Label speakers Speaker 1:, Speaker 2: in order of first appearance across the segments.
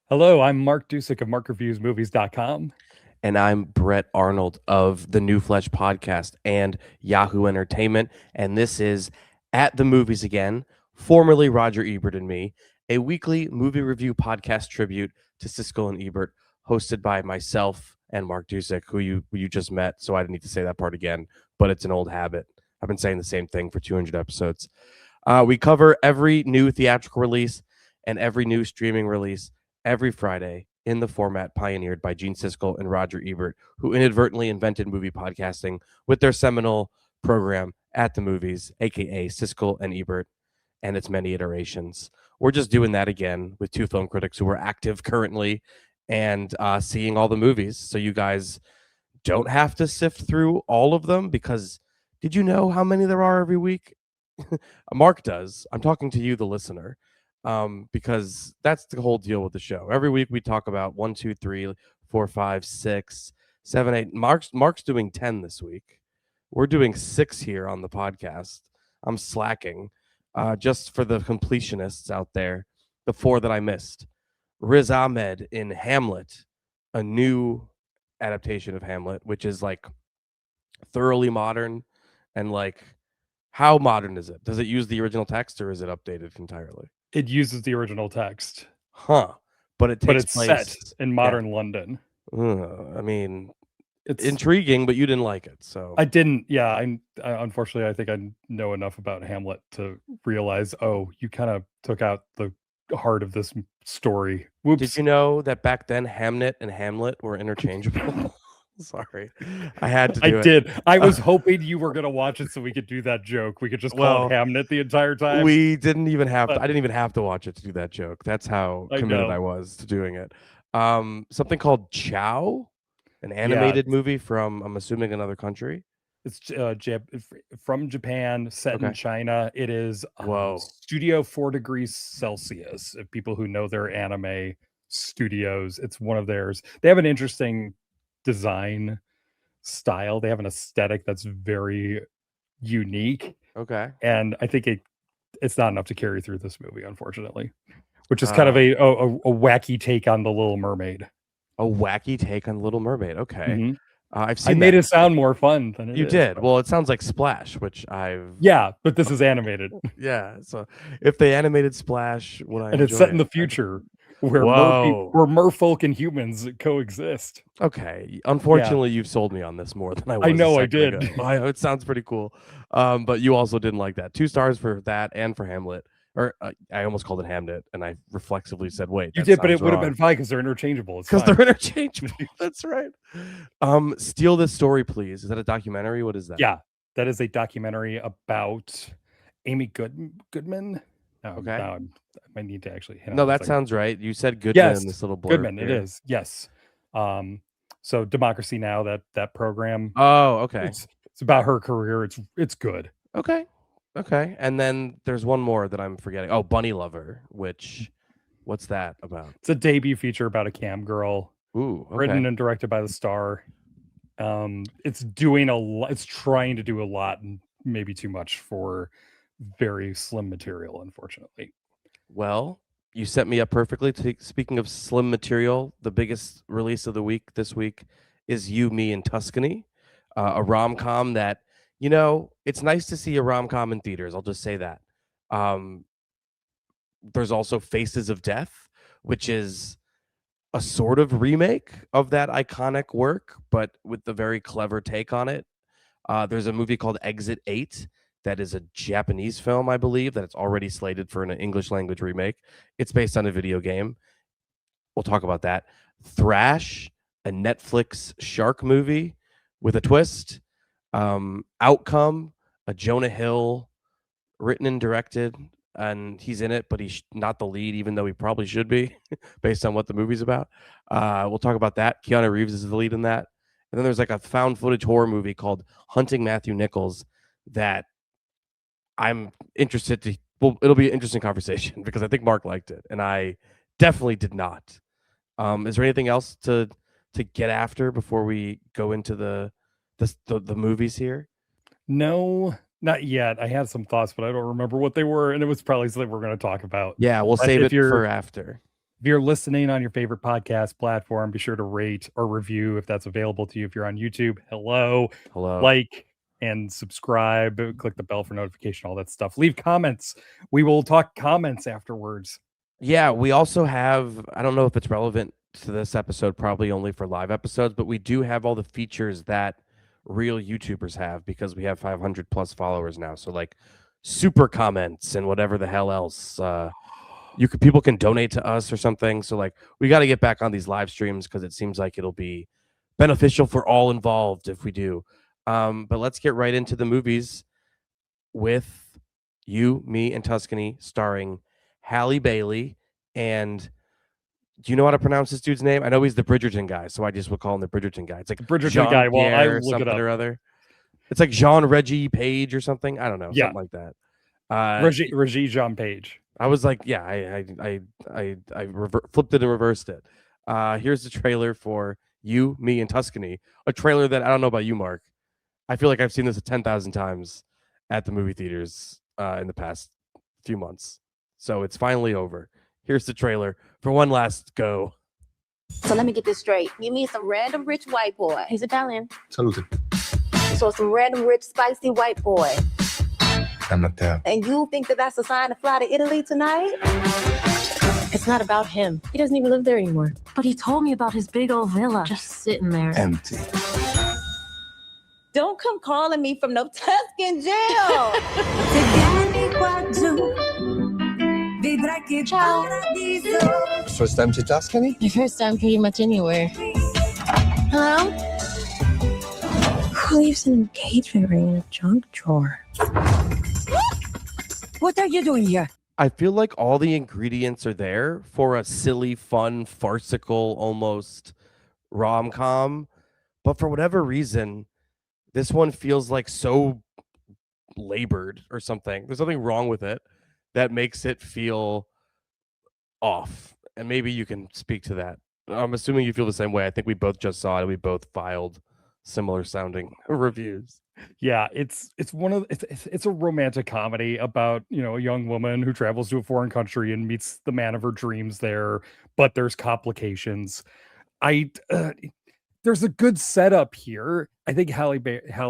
Speaker 1: Hello, I'm Mark Dujsik of MarkReviewsMovies.com.
Speaker 2: And I'm Brett Arnold of the New Flesh podcast and Yahoo Entertainment. And this is At the Movies Again, formerly Roger Ebert and me, a weekly movie review podcast tribute to Siskel and Ebert, hosted by myself and Mark Dujsik, who you just met. So I didn't need to say that part again, but it's an old habit. I've been saying the same thing for 200 episodes. We cover every new theatrical release and every new streaming release every Friday in the format pioneered by Gene Siskel and Roger Ebert, who inadvertently invented movie podcasting with their seminal program At the Movies, aka Siskel and Ebert, and its many iterations. We're just doing that again with two film critics who are active currently and seeing all the movies. So you guys don't have to sift through all of them because did you know how many there are every week? Mark does. I'm talking to you, the listener, because that's the whole deal with the show. Every week we talk about 1, 2, 3, 4, 5, 6, 7, 8. Mark's doing 10 this week. We're doing 6 here on the podcast. I'm slacking. Just for the completionists out there, the 4 that I missed. Riz Ahmed in Hamlet, a new adaptation of Hamlet, which is like thoroughly modern and like how modern is it? Does it use the original text or is it updated entirely?
Speaker 1: It uses the original text,
Speaker 2: Huh. But it
Speaker 1: but
Speaker 2: takes
Speaker 1: it's set
Speaker 2: place.
Speaker 1: in
Speaker 2: Yeah.
Speaker 1: modern London.
Speaker 2: I mean,
Speaker 1: It's
Speaker 2: intriguing, but you didn't like it. So
Speaker 1: I didn't. Yeah, I unfortunately I think I know enough about Hamlet to realize. Oh, you kind of took out the heart of this story.
Speaker 2: did
Speaker 1: Whoops.
Speaker 2: you know that back then Hamnet and Hamlet were interchangeable? Sorry. I had to
Speaker 1: I
Speaker 2: do it.
Speaker 1: did. I was hoping you were gonna watch it so we could do that joke. We could just call
Speaker 2: Well,
Speaker 1: it Hamnet the entire time.
Speaker 2: we didn't even have
Speaker 1: But
Speaker 2: to, I didn't even have to watch it to do that joke. That's how
Speaker 1: I
Speaker 2: committed
Speaker 1: know.
Speaker 2: I was to doing it. Something called Chow, an
Speaker 1: Yeah,
Speaker 2: animated movie from I'm assuming another country.
Speaker 1: it's from Japan, set in
Speaker 2: Okay.
Speaker 1: China. It is
Speaker 2: Whoa.
Speaker 1: Studio 4 Degrees Celsius. If people who know their anime studios, it's one of theirs. They have an interesting design style. They have an aesthetic that's very unique,
Speaker 2: Okay.
Speaker 1: and I think it's not enough to carry through this movie, unfortunately. Which is kind of
Speaker 2: Uh,
Speaker 1: a wacky take on the Little Mermaid.
Speaker 2: a wacky take on Little Mermaid. Okay.
Speaker 1: hmm
Speaker 2: I've
Speaker 1: I
Speaker 2: seen
Speaker 1: made
Speaker 2: that.
Speaker 1: it sound more fun than it
Speaker 2: You
Speaker 1: is.
Speaker 2: did. Well, it sounds like Splash, which I've
Speaker 1: Yeah, but this is animated.
Speaker 2: yeah. So if they animated Splash, would I
Speaker 1: And it's
Speaker 2: enjoy
Speaker 1: set in
Speaker 2: it?
Speaker 1: the future where
Speaker 2: Whoa.
Speaker 1: merfolk and humans coexist.
Speaker 2: Okay.
Speaker 1: Yeah,
Speaker 2: Unfortunately, you've sold me on this more than I
Speaker 1: I
Speaker 2: was a
Speaker 1: know I
Speaker 2: second
Speaker 1: did.
Speaker 2: ago. It sounds pretty cool. But you also didn't like that. 2 stars for that and for Hamlet. Or I almost called it Hamnet, and I reflexively said, "Wait,
Speaker 1: You
Speaker 2: that
Speaker 1: did, but it
Speaker 2: sounds
Speaker 1: would have
Speaker 2: wrong."
Speaker 1: been fine because they're interchangeable. It's
Speaker 2: Because
Speaker 1: fine.
Speaker 2: they're interchangeable. That's right. Steal This Story, Please. Is that a documentary? What is that?
Speaker 1: Yeah, that is a documentary about Amy Goodman.
Speaker 2: Okay.
Speaker 1: I might need to actually hit on
Speaker 2: No,
Speaker 1: this.
Speaker 2: that sounds right. You said Goodman
Speaker 1: Yes,
Speaker 2: in this little blurb.
Speaker 1: Goodman. It
Speaker 2: here.
Speaker 1: is. Yes. So Democracy Now, that program.
Speaker 2: Oh, okay.
Speaker 1: It's about her career. It's good.
Speaker 2: Okay. Okay. And then there's one more that I'm forgetting. Oh, Bunny Lover, which what's that about?
Speaker 1: It's a debut feature about a cam girl.
Speaker 2: Ooh, okay.
Speaker 1: Written and directed by the star. It's doing a lot. It's trying to do a lot and maybe too much for very slim material, unfortunately.
Speaker 2: Well, you set me up perfectly. Speaking of slim material, the biggest release of the week this week is You, Me, and Tuscany, a rom com that, it's nice to see a rom com in theaters. I'll just say that. There's also Faces of Death, which is a sort of remake of that iconic work, but with a very clever take on it. There's a movie called Exit 8 that is a Japanese film, I believe, that it's already slated for an English language remake. It's based on a video game. We'll talk about that. Thrash, a Netflix shark movie with a twist. Outcome, a Jonah Hill written and directed, and he's in it, but he's not the lead, even though he probably should be, based on what the movie's about. We'll talk about that. Keanu Reeves is the lead in that. And then there's like a found footage horror movie called Hunting Matthew Nichols that I'm interested to. Well, it'll be an interesting conversation because I think Mark liked it, and I definitely did not. Is there anything else to get after before we go into the movies here?
Speaker 1: No, not yet. I had some thoughts, but I don't remember what they were, and it was probably something we're going to talk about.
Speaker 2: Yeah, we'll
Speaker 1: But
Speaker 2: save
Speaker 1: if
Speaker 2: it for
Speaker 1: you're
Speaker 2: after.
Speaker 1: If you're listening on your favorite podcast platform, be sure to rate or review if that's available to you. If you're on YouTube, hello. Like and subscribe. Click the bell for notification, all that stuff. Leave comments. We will talk comments afterwards.
Speaker 2: Yeah, we also have, I don't know if it's relevant to this episode, probably only for live episodes, but we do have all the features that real YouTubers have because we have 500 plus followers now. So like super comments and whatever the hell else. People can donate to us or something. So like we got to get back on these live streams because it seems like it'll be beneficial for all involved if we do. But let's get right into the movies with You, Me, and Tuscany, starring Halle Bailey. And do you know how to pronounce this dude's name? I know he's the Bridgerton guy, so I just would call him the Bridgerton guy. It's like
Speaker 1: Bridgerton
Speaker 2: Jean
Speaker 1: guy. Well, I
Speaker 2: Pierre
Speaker 1: look it up.
Speaker 2: or other. It's like Jean Reggie Page or something. I don't know, something like that.
Speaker 1: Reggie Jean Page.
Speaker 2: I was like, yeah, I flipped it and reversed it. Here's the trailer for You, Me, and Tuscany. A trailer that I don't know about you, Mark. I feel like I've seen this 10,000 times at the movie theaters in the past few months. So it's finally over. Here's the trailer for one last go.
Speaker 3: So let me get this straight. You mean some random rich white boy? He's Italian.
Speaker 4: Salute.
Speaker 3: So some random rich spicy white boy.
Speaker 4: I'm not there.
Speaker 3: And you think that that's a sign to fly to Italy tonight?
Speaker 5: It's not about him. He doesn't even live there anymore. But he told me about his big old villa just sitting there.
Speaker 4: Empty.
Speaker 3: Don't come calling me from no Tuscan jail.
Speaker 4: First time to Tuscany?
Speaker 5: My first time pretty much anywhere. Hello? Who leaves an engagement ring in a junk drawer?
Speaker 3: What are you doing here?
Speaker 2: I feel like all the ingredients are there for a silly, fun, farcical, almost rom-com. But for whatever reason, this one feels like so labored or something. There's something wrong with it that makes it feel off. And maybe you can speak to that. I'm assuming you feel the same way. I think we both just saw it and we both filed similar sounding reviews.
Speaker 1: Yeah, it's a romantic comedy about, a young woman who travels to a foreign country and meets the man of her dreams there, but there's complications. There's a good setup here. I think Halle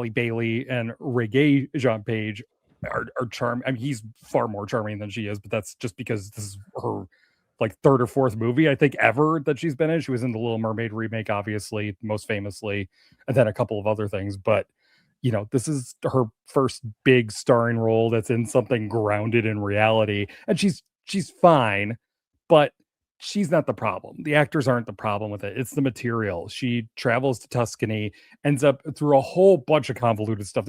Speaker 1: Bailey and Reggae Jean Page are charming. I mean, he's far more charming than she is, but that's just because this is her like third or fourth movie, I think, ever that she's been in. She was in the Little Mermaid remake, obviously, most famously, and then a couple of other things. But, this is her first big starring role that's in something grounded in reality. And she's fine, but she's not the problem. The actors aren't the problem with it. It's the material. She travels to Tuscany, ends up through a whole bunch of convoluted stuff.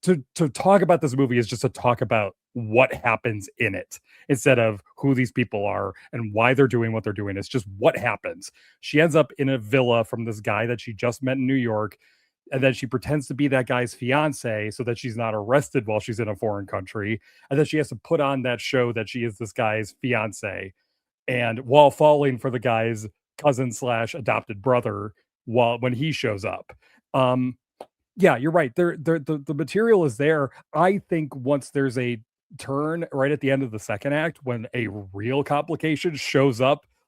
Speaker 1: To talk about this movie is just to talk about what happens in it instead of who these people are and why they're doing what they're doing. It's just what happens. She ends up in a villa from this guy that she just met in New York, and then she pretends to be that guy's fiance so that she's not arrested while she's in a foreign country. And then she has to put on that show that she is this guy's fiance, and while falling for the guy's cousin / adopted brother when he shows up. Yeah, you're right. The material is there. I think once there's a turn right at the end of the second act, when a real complication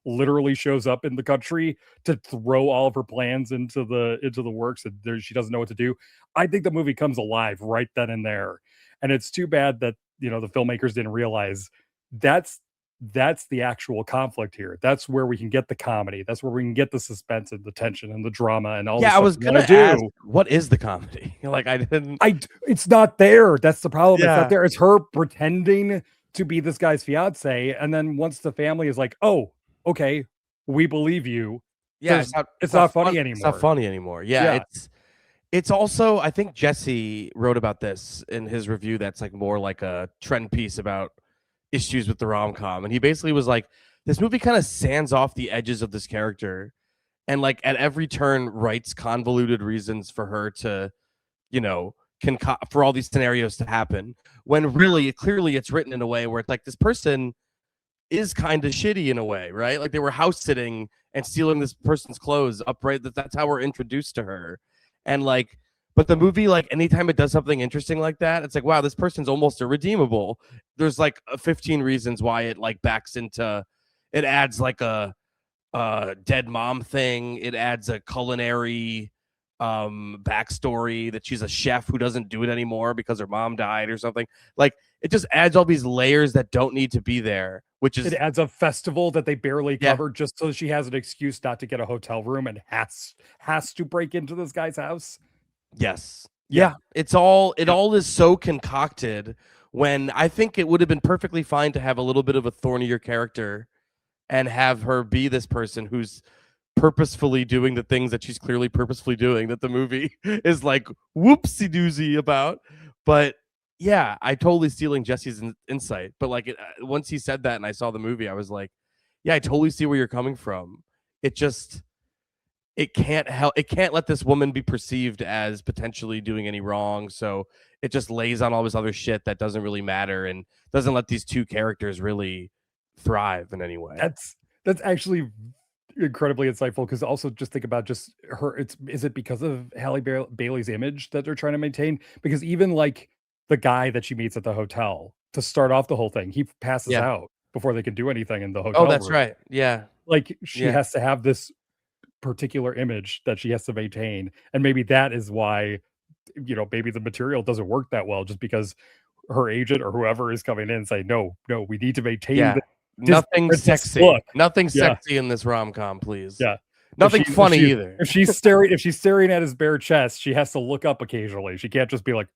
Speaker 1: literally shows up in the country to throw all of her plans into the works, and she doesn't know what to do. I think the movie comes alive right then and there. And it's too bad that, the filmmakers didn't realize that's the actual conflict here. That's where we can get the comedy. That's where we can get the suspense and the tension and the drama and all.
Speaker 2: Yeah, I was gonna ask, what is the comedy?
Speaker 1: It's not there. That's the problem. Yeah. It's not there. It's her pretending to be this guy's fiance, and then once the family is like, "Oh, okay, we believe you."
Speaker 2: Yeah,
Speaker 1: it's not funny anymore.
Speaker 2: It's not funny anymore. Yeah. It's also, I think Jesse wrote about this in his review. That's like more like a trend piece about issues with the rom-com, and he basically was like, this movie kind of sands off the edges of this character, and like at every turn writes convoluted reasons for her to, for all these scenarios to happen, when really clearly it's written in a way where it's like this person is kind of shitty in a way, right? Like they were house sitting and stealing this person's clothes upright. That's how we're introduced to her. And like, but the movie, like anytime it does something interesting like that, it's like, wow, this person's almost irredeemable. There's like 15 reasons why it like backs into It adds like a dead mom thing. It adds a culinary backstory that she's a chef who doesn't do it anymore because her mom died or something. Like, it just adds all these layers that don't need to be there, which is
Speaker 1: it adds a festival that they barely cover just so she has an excuse not to get a hotel room and has to break into this guy's house.
Speaker 2: yes. Yeah. It all is so concocted, when I think it would have been perfectly fine to have a little bit of a thornier character and have her be this person who's purposefully doing the things that she's clearly purposefully doing, that the movie is like whoopsie doozy about. But yeah, I totally stealing Jesse's insight. But like, once he said that and I saw the movie, I was like, yeah, I totally see where you're coming from. It can't let this woman be perceived as potentially doing any wrong. So it just lays on all this other shit that doesn't really matter and doesn't let these two characters really thrive in any way.
Speaker 1: That's actually incredibly insightful, because also just think about just her. Is it because of Halle Bailey's image that they're trying to maintain? Because even like the guy that she meets at the hotel to start off the whole thing, he passes out before they can do anything in the hotel.
Speaker 2: Oh, that's
Speaker 1: room.
Speaker 2: Right. Yeah.
Speaker 1: Like, she has to have this particular image that she has to maintain, and maybe that is why, maybe the material doesn't work that well, just because her agent or whoever is coming in and saying, no, we need to maintain
Speaker 2: nothing sexy.
Speaker 1: Look.
Speaker 2: Nothing sexy in this rom-com, please.
Speaker 1: Yeah.
Speaker 2: Nothing funny either.
Speaker 1: If she's staring at his bare chest, she has to look up occasionally. She can't just be like,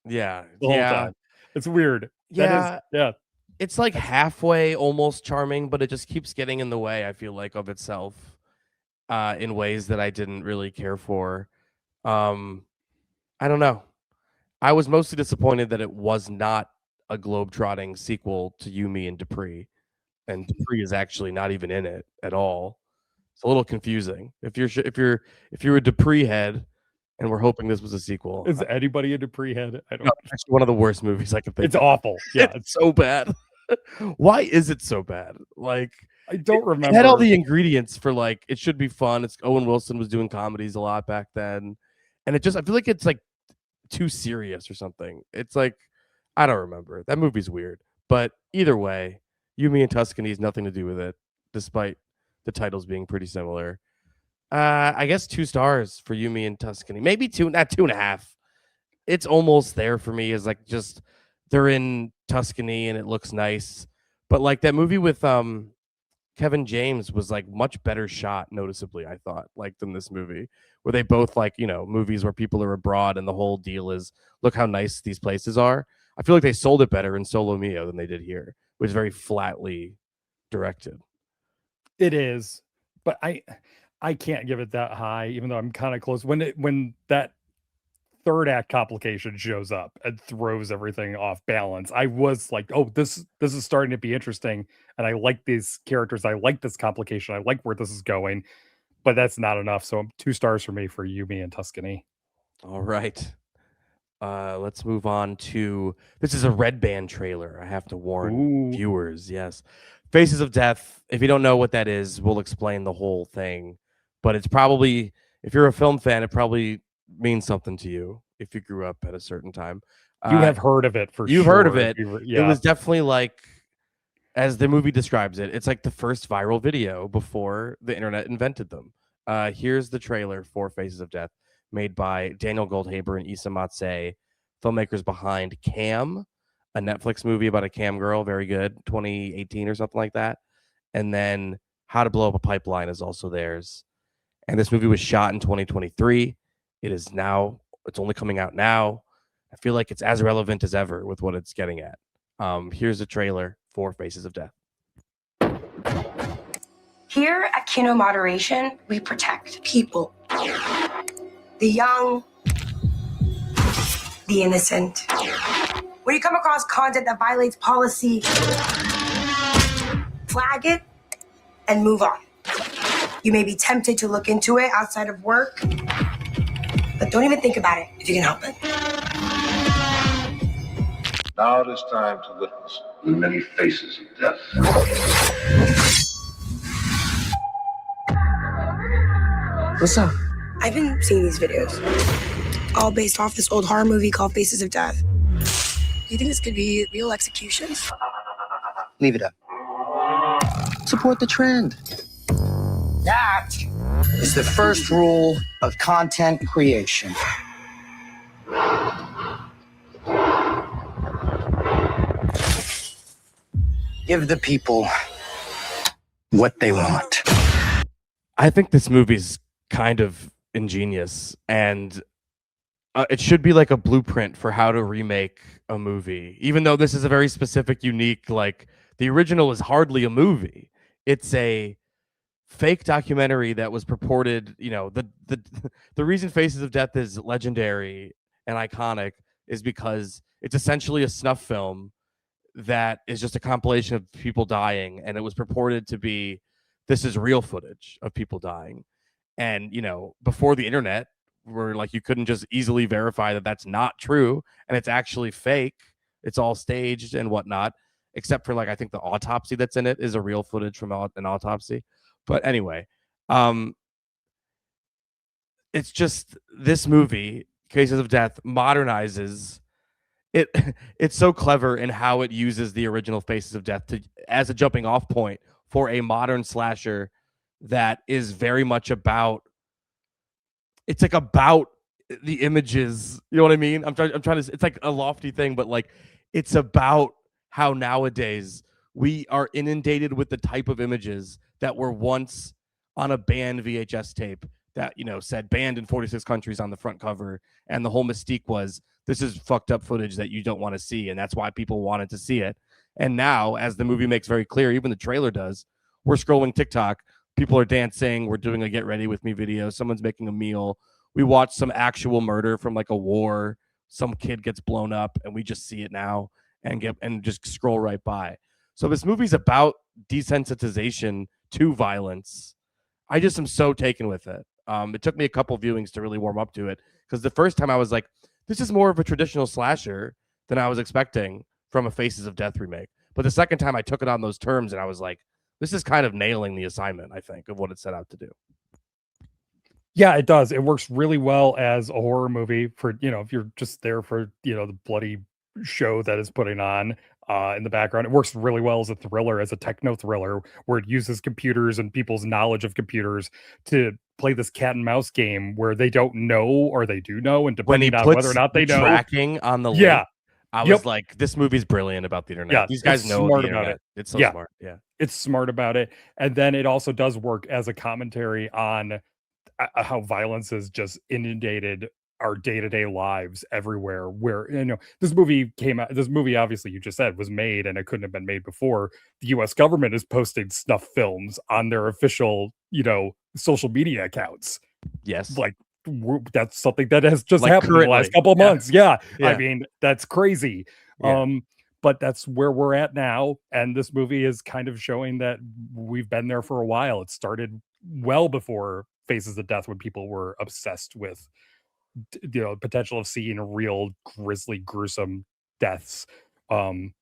Speaker 2: yeah.
Speaker 1: the whole time. It's weird.
Speaker 2: Yeah.
Speaker 1: That is,
Speaker 2: It's like halfway almost charming, but it just keeps getting in the way, I feel like, of itself in ways that I didn't really care for. I don't know. I was mostly disappointed that it was not a globe-trotting sequel to You, Me, and Dupree, and Dupree is actually not even in it at all. It's a little confusing. If you're a Dupree head, and we're hoping this was a sequel,
Speaker 1: is anybody a Dupree head? I don't.
Speaker 2: No, it's actually one of the worst movies I could think.
Speaker 1: It's awful. Yeah,
Speaker 2: it's so bad. Why is it so bad? Like,
Speaker 1: I don't remember.
Speaker 2: It had all the ingredients for like it should be fun. It's Owen Wilson was doing comedies a lot back then, and I feel like it's like too serious or something. It's like, I don't remember. That movie's weird. But either way, You, Me, and Tuscany has nothing to do with it, despite the titles being pretty similar. I guess 2 stars for You, Me, and Tuscany. Maybe 2, not 2.5. It's almost there for me. Is like, just they're in Tuscany and it looks nice. But like that movie with Kevin James was like much better shot, noticeably, I thought, like, than this movie, where they both like, movies where people are abroad and the whole deal is look how nice these places are. I feel like they sold it better in Solo Mio than they did here, which is very flatly directed.
Speaker 1: It is, but I can't give it that high, even though I'm kind of close. When that third act complication shows up and throws everything off balance, I was like, oh, this is starting to be interesting, and I like these characters. I like this complication. I like where this is going, but that's not enough. So 2 stars for me for You, Me, and Tuscany.
Speaker 2: All right. Let's move on to, this is a Red Band trailer. I have to warn viewers. Yes. Faces of Death. If you don't know what that is, we'll explain the whole thing. But it's probably, if you're a film fan, it probably means something to you if you grew up at a certain time.
Speaker 1: You have heard of it for sure.
Speaker 2: You've heard of it.
Speaker 1: Yeah.
Speaker 2: It was definitely like, as the movie describes it, it's like the first viral video before the internet invented them. Here's the trailer for Faces of Death, made by Daniel Goldhaber and Issa Matse, filmmakers behind Cam, a Netflix movie about a cam girl, very good, 2018 or something like that. And then How to Blow Up a Pipeline is also theirs. And this movie was shot in 2023. It's only coming out now. I feel like it's as relevant as ever with what it's getting at. Here's a trailer for Faces of Death.
Speaker 6: Here at Kino Moderation, we protect people. The young, the innocent. When you come across content that violates policy, flag it and move on. You may be tempted to look into it outside of work, but don't even think about it if you can help it.
Speaker 7: Now it is time to witness the many faces of death.
Speaker 6: What's up? I've been seeing these videos, all based off this old horror movie called Faces of Death. You think this could be real executions?
Speaker 8: Leave it up.
Speaker 4: support the trend.
Speaker 8: That is the first rule of content creation. Give the people what they want.
Speaker 2: I think this movie's kind of ingenious, and it should be like a blueprint for how to remake a movie, even though this is a very specific, unique, like the original is hardly a movie. It's a fake documentary that was purported, the reason Faces of Death is legendary and iconic is because it's essentially a snuff film that is just a compilation of people dying, and it was purported to be, this is real footage of people dying. And before the internet, where like you couldn't just easily verify that that's not true and it's actually fake, it's all staged and whatnot, except for like I think the autopsy that's in it is a real footage from an autopsy. But anyway, it's just this movie, Cases of Death, modernizes it. It's so clever in how it uses the original Faces of Death as a jumping off point for a modern slasher that is very much about. It's like about the images. You know what I mean? I'm trying to. It's like a lofty thing, but like it's about how nowadays we are inundated with the type of images that were once on a banned VHS tape that, said banned in 46 countries on the front cover. And the whole mystique was, this is fucked up footage that you don't want to see. And that's why people wanted to see it. And now, as the movie makes very clear, even the trailer does, we're scrolling TikTok. People are dancing. We're doing a get ready with me video. Someone's making a meal. We watch some actual murder from like a war. Some kid gets blown up and we just see it now and just scroll right by. So this movie's about desensitization to violence. I just am so taken with it. It took me a couple viewings to really warm up to it, because the first time I was like, this is more of a traditional slasher than I was expecting from a Faces of Death remake. But the second time I took it on those terms and I was like, this is kind of nailing the assignment, I think, of what it set out to do.
Speaker 1: Yeah, it does. It works really well as a horror movie for, if you're just there for, the bloody show that is putting on in the background. It works really well as a thriller, as a techno thriller, where it uses computers and people's knowledge of computers to play this cat and mouse game where they don't know or they do know, and depending on whether or not they know.
Speaker 2: Tracking on the link, I was like, this movie's brilliant about the internet.
Speaker 1: Yeah,
Speaker 2: these guys know
Speaker 1: smart
Speaker 2: the internet.
Speaker 1: about it.
Speaker 2: It's so smart. Yeah,
Speaker 1: it's smart about it. And then it also does work as a commentary on how violence has just inundated our day-to-day lives everywhere, where this movie came out. This movie, obviously, you just said, was made, and it couldn't have been made before. The US government is posting snuff films on their official social media accounts.
Speaker 2: Yes,
Speaker 1: like that's something that has just happened in the last couple of months. Yeah. I mean, that's crazy. But that's where we're at now, and this movie is kind of showing that we've been there for a while. It started well before Faces of Death, when people were obsessed with potential of seeing real grisly, gruesome deaths. And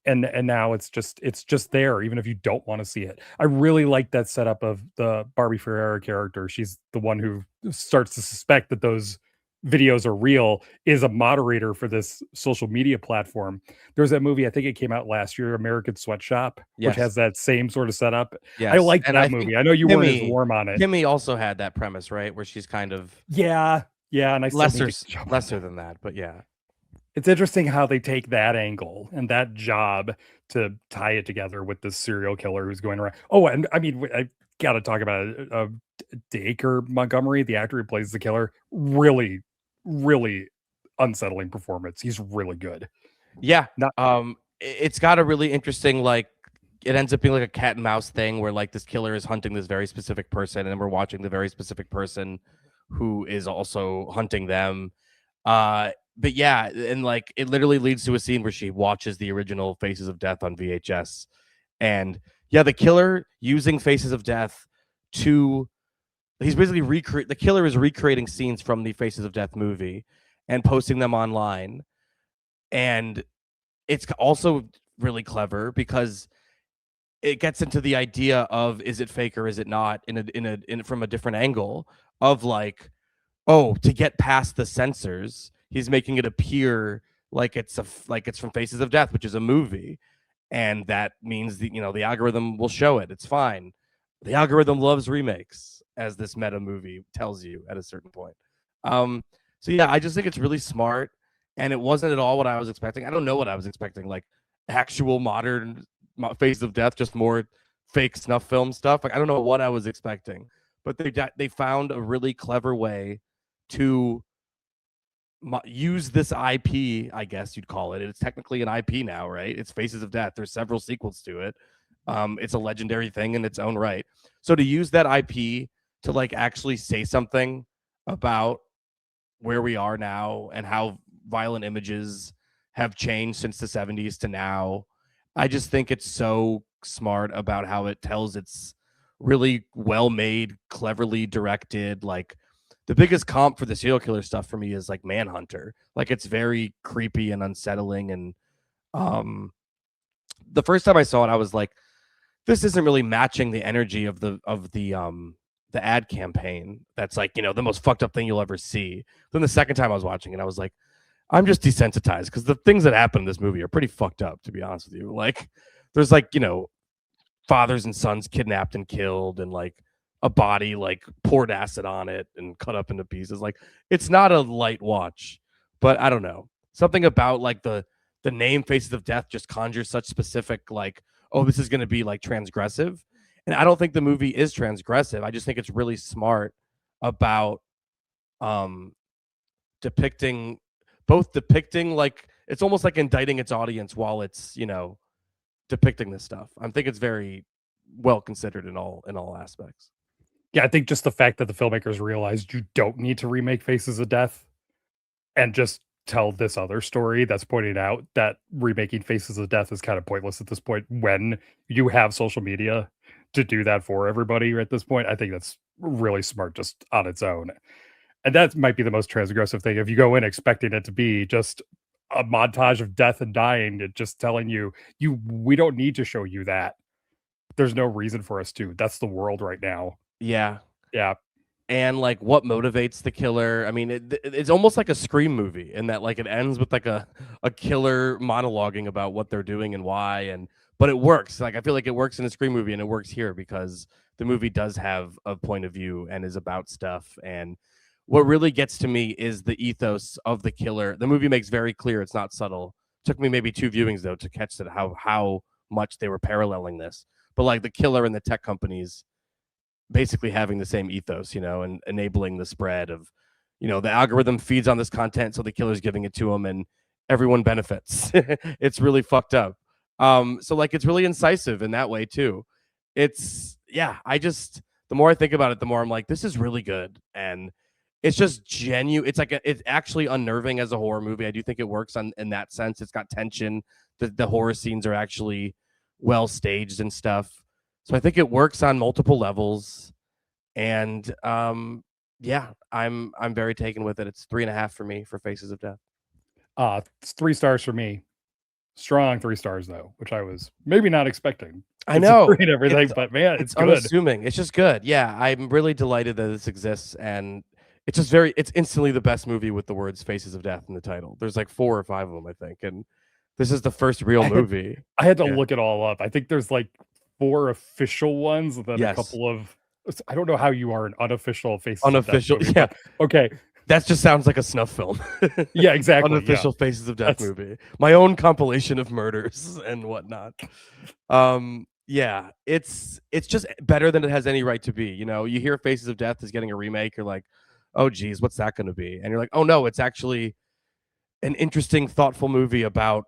Speaker 1: now it's just there, even if you don't want to see it. I really like that setup of the Barbie Ferreira character. She's the one who starts to suspect that those videos are real, is a moderator for this social media platform. There's that movie, I think it came out last year, American Sweatshop, which has that same sort of setup. I like that movie. I know you weren't as warm on it.
Speaker 2: Kimmy also had that premise, right, where she's kind of
Speaker 1: and I
Speaker 2: lesser than that, but yeah.
Speaker 1: It's interesting how they take that angle and that job to tie it together with this serial killer who's going around. Oh, and I mean, I got to talk about Dacre Montgomery, the actor who plays the killer. Really, really unsettling performance. He's really good.
Speaker 2: Yeah. It's got a really interesting, like, it ends up being like a cat and mouse thing where like this killer is hunting this very specific person, and we're watching the very specific person who is also hunting them. But yeah, and like it literally leads to a scene where she watches the original Faces of Death on VHS. And yeah, the killer using Faces of Death he's basically the killer is recreating scenes from the Faces of Death movie and posting them online. And it's also really clever because it gets into the idea of, is it fake or is it not, from a different angle of like, oh, to get past the censors, he's making it appear like it's from Faces of Death, which is a movie. and that means the algorithm will show it. It's fine. The algorithm loves remakes, as this meta movie tells you at a certain point. So yeah, I just think it's really smart, and it wasn't at all what I was expecting. I don't know what I was expecting, like actual modern Faces of Death, just more fake snuff film stuff. Like I don't know what I was expecting, but they found a really clever way to use this IP, I guess you'd call it. It's technically an IP now, right? It's Faces of Death. There's several sequels to it. It's a legendary thing in its own right. So to use that IP to like actually say something about where we are now and how violent images have changed since the 70s to now, I just think it's so smart about how it tells its really well-made, cleverly directed, like the biggest comp for the serial killer stuff for me is like Manhunter. Like it's very creepy and unsettling. And the first time I saw it, I was like, this isn't really matching the energy of the ad campaign. That's like, the most fucked up thing you'll ever see. Then the second time I was watching it, I was like, I'm just desensitized because the things that happen in this movie are pretty fucked up, to be honest with you. Like there's like, fathers and sons kidnapped and killed, and like a body like poured acid on it and cut up into pieces. Like it's not a light watch, but I don't know. Something about like the name Faces of Death just conjures such specific like, oh, this is going to be like transgressive. And I don't think the movie is transgressive. I just think it's really smart about depicting like it's almost like indicting its audience while it's, depicting this stuff. I think it's very well considered in all aspects.
Speaker 1: Yeah, I think just the fact that the filmmakers realized you don't need to remake Faces of Death and just tell this other story that's pointing out that remaking Faces of Death is kind of pointless at this point when you have social media to do that for everybody at this point. I think that's really smart just on its own. And that might be the most transgressive thing. If you go in expecting it to be just a montage of death and dying, and just telling we don't need to show you that. There's no reason for us to. That's the world right now.
Speaker 2: Yeah.
Speaker 1: Yeah.
Speaker 2: And like what motivates the killer. I mean, it's almost like a Scream movie in that like it ends with like a killer monologuing about what they're doing and why. But it works. Like I feel like it works in a Scream movie, and it works here because the movie does have a point of view and is about stuff. And what really gets to me is the ethos of the killer. The movie makes very clear it's not subtle. Took me maybe 2 viewings though to catch that how much they were paralleling this. But like the killer and the tech companies basically having the same ethos, and enabling the spread of, the algorithm feeds on this content, so the killer's giving it to them and everyone benefits. It's really fucked up. So like it's really incisive in that way too. It's the more I think about it, the more I'm like, this is really good. And it's just genuine. It's like it's actually unnerving as a horror movie. I do think it works in that sense. It's got tension. The horror scenes are actually well staged and stuff. So I think it works on multiple levels. And I'm very taken with it. It's 3.5 for me for Faces of Death.
Speaker 1: It's 3 stars for me. Strong 3 stars though, which I was maybe not expecting.
Speaker 2: I know
Speaker 1: and everything, but man, it's good.
Speaker 2: Unassuming. It's just good. Yeah, I'm really delighted that this exists, and it's just it's instantly the best movie with the words Faces of Death in the title. There's like 4 or 5 of them, I think, and this is the first real movie.
Speaker 1: I had to look it all up. I think there's like 4 official ones, and then a couple of. I don't know how you are an unofficial Faces of Death movie,
Speaker 2: yeah.
Speaker 1: Okay.
Speaker 2: That just sounds like a snuff film.
Speaker 1: Yeah, exactly.
Speaker 2: Unofficial Faces of Death movie. My own compilation of murders and whatnot. Yeah, it's just better than it has any right to be. You hear Faces of Death is getting a remake, you're like, oh geez, what's that going to be? And you're like, oh no, it's actually an interesting, thoughtful movie about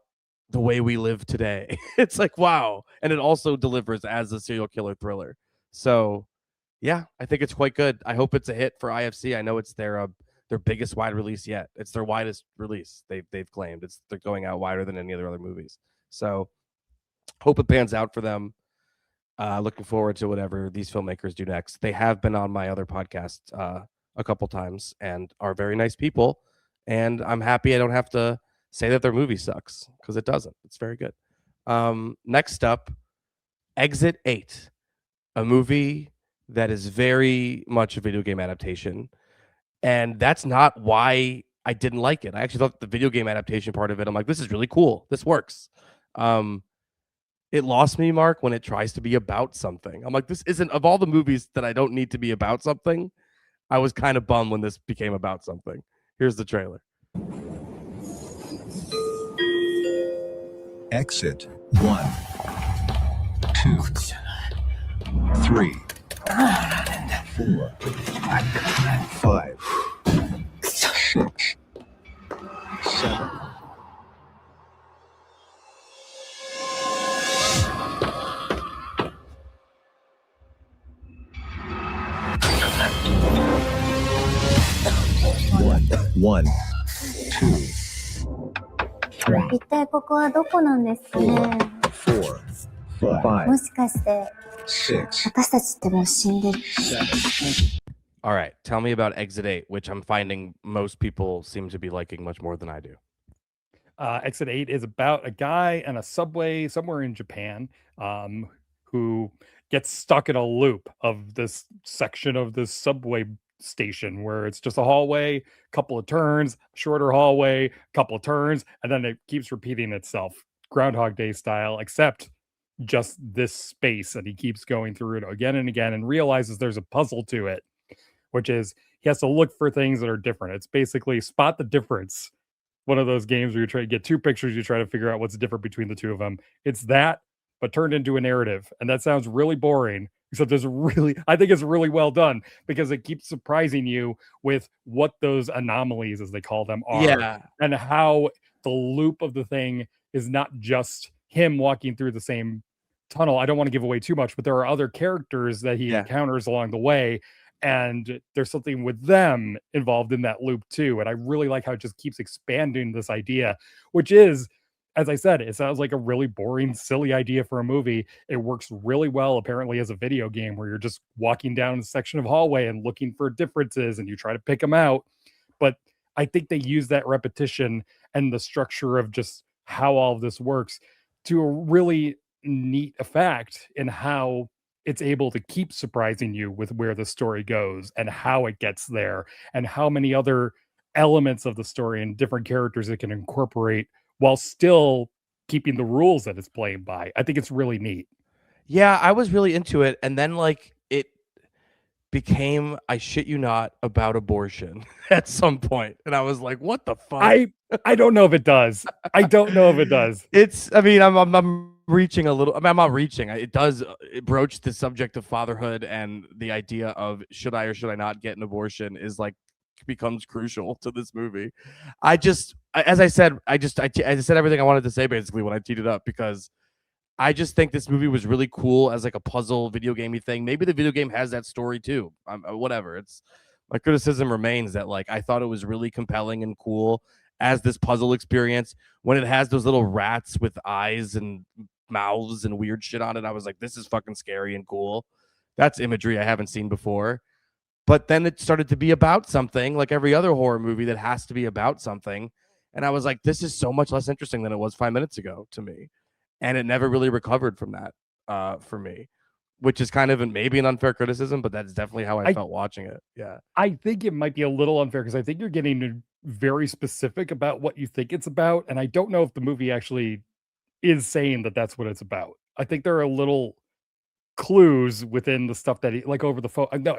Speaker 2: the way we live today. It's like, wow. And it also delivers as a serial killer thriller. So yeah, I think it's quite good. I hope it's a hit for IFC. I know it's their biggest wide release yet. It's their widest release. They've claimed they're going out wider than any of their other movies. So hope it pans out for them. Looking forward to whatever these filmmakers do next. They have been on my other podcast a couple times and are very nice people. And I'm happy I don't have to say that their movie sucks, because it doesn't. It's very good. Next up, Exit 8, a movie that is very much a video game adaptation. And that's not why I didn't like it. I actually thought the video game adaptation part of it, I'm like, this is really cool. This works. it lost me, Mark, when it tries to be about something. I'm like, this isn't, of all the movies that I don't need to be about something, I was kind of bummed when this became about something. Here's the trailer.
Speaker 9: Exit 1, 2, 3, 4, 5, 6, 7. One, two,
Speaker 10: 一体ここはどこなんですかね。
Speaker 9: 4, 5,
Speaker 10: もしかして
Speaker 9: 6,
Speaker 10: 私たちってもう死んでる。
Speaker 9: 7.
Speaker 2: All right, tell me about Exit 8, which I'm finding most people seem to be liking much more than I do.
Speaker 1: Exit 8 is about a guy on a subway somewhere in Japan who gets stuck in a loop of this section of this subway station where it's just a hallway, couple of turns, shorter hallway, couple of turns, and then it keeps repeating itself, Groundhog Day style, except just this space. And he keeps going through it again and again and realizes there's a puzzle to it, which is he has to look for things that are different. It's basically spot the difference. One of those games where you try to get two pictures, you try to figure out what's different between the two of them. It's that, but turned into a narrative. And that sounds really boring, except I think it's really well done because it keeps surprising you with what those anomalies, as they call them, are.
Speaker 2: Yeah.
Speaker 1: And how the loop of the thing is not just him walking through the same tunnel. I don't want to give away too much, but there are other characters that he encounters along the way. And there's something with them involved in that loop too. And I really like how it just keeps expanding this idea, which is, as I said, it sounds like a really boring, silly idea for a movie. It works really well, apparently, as a video game where you're just walking down a section of hallway and looking for differences and you try to pick them out. But I think they use that repetition and the structure of just how all of this works to a really neat effect in how it's able to keep surprising you with where the story goes and how it gets there and how many other elements of the story and different characters it can incorporate while still keeping the rules that it's playing by. I think it's really neat.
Speaker 2: Yeah, I was really into it. And then like it became, I shit you not, about abortion at some point. And I was like, what the fuck?
Speaker 1: I don't know if it does. I don't know if it does.
Speaker 2: It's, I mean, I'm reaching a little, I mean, I'm not reaching. It does broach the subject of fatherhood, and the idea of should I or should I not get an abortion is like becomes crucial to this movie. As I said, I said everything I wanted to say basically when I teed it up, because I just think this movie was really cool as like a puzzle video gamey thing. Maybe the video game has that story too. Whatever. It's my criticism remains that like I thought it was really compelling and cool as this puzzle experience when it has those little rats with eyes and mouths and weird shit on it. I was like, this is fucking scary and cool. That's imagery I haven't seen before. But then it started to be about something, like every other horror movie that has to be about something. And I was like, this is so much less interesting than it was 5 minutes ago to me. And it never really recovered from that for me, which is kind of maybe an unfair criticism, but that's definitely how I felt watching it. Yeah.
Speaker 1: I think it might be a little unfair because I think you're getting very specific about what you think it's about. And I don't know if the movie actually is saying that that's what it's about. I think there are little clues within the stuff that he, like over the phone. No,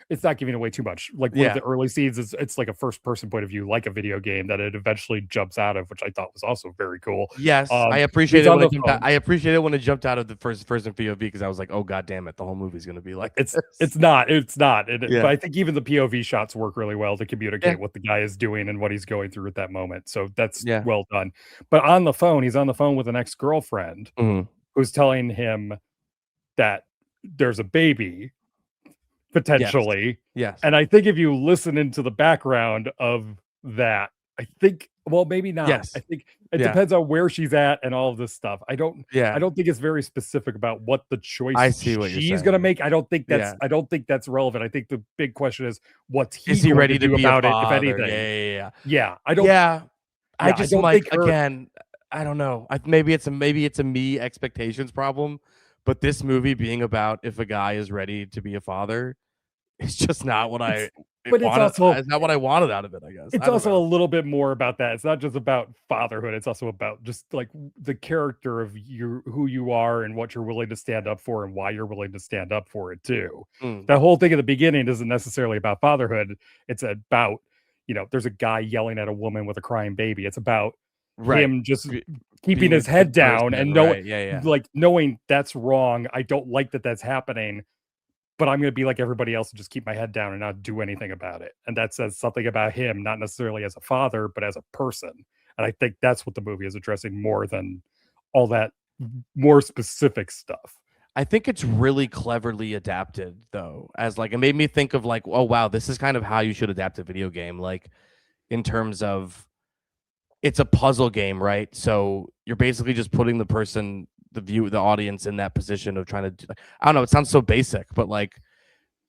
Speaker 1: it's not giving away too much. Like one of the early scenes is it's like a first person point of view, like a video game that it eventually jumps out of, which I thought was also very cool.
Speaker 2: Yes, I appreciate it. I appreciate it when it jumped out of the first person POV, because I was like, oh god damn it, the whole movie's gonna be like
Speaker 1: it's not. But I think even the POV shots work really well to communicate what the guy is doing and what he's going through at that moment. So that's well done. But on the phone, he's on the phone with an ex-girlfriend who's telling him that there's a baby potentially.
Speaker 2: Yes.
Speaker 1: And I think if you listen into the background of that, I think, well, maybe not.
Speaker 2: Yes.
Speaker 1: I think it depends on where she's at and all of this stuff. I don't think it's very specific about what the choice she's going to make. I don't think that's relevant. I think the big question is what's he
Speaker 2: ready to
Speaker 1: do
Speaker 2: be
Speaker 1: about
Speaker 2: a
Speaker 1: it,
Speaker 2: father?
Speaker 1: if anything.
Speaker 2: Yeah.
Speaker 1: I don't
Speaker 2: I just like, again, I don't know. Maybe it's a me expectations problem. But this movie being about if a guy is ready to be a father It's just not what I
Speaker 1: But it's also
Speaker 2: it's not what I wanted out of it, I guess.
Speaker 1: it's also a little bit more about that. It's not just about fatherhood. It's also about just like the character of who you are and what you're willing to stand up for and why you're willing to stand up for it too. That whole thing at the beginning isn't necessarily about fatherhood. It's about, there's a guy yelling at a woman with a crying baby. It's about him just keeping his head down and knowing that's wrong. I don't like that that's happening, but I'm going to be like everybody else and just keep my head down and not do anything about it. And that says something about him, not necessarily as a father, but as a person. And I think that's what the movie is addressing more than all that more specific stuff.
Speaker 2: I think it's really cleverly adapted, though, as like it made me think of like, oh wow, this is kind of how you should adapt a video game, like in terms of it's a puzzle game, right? So you're basically just putting the audience in that position of trying to, I don't know, it sounds so basic, but like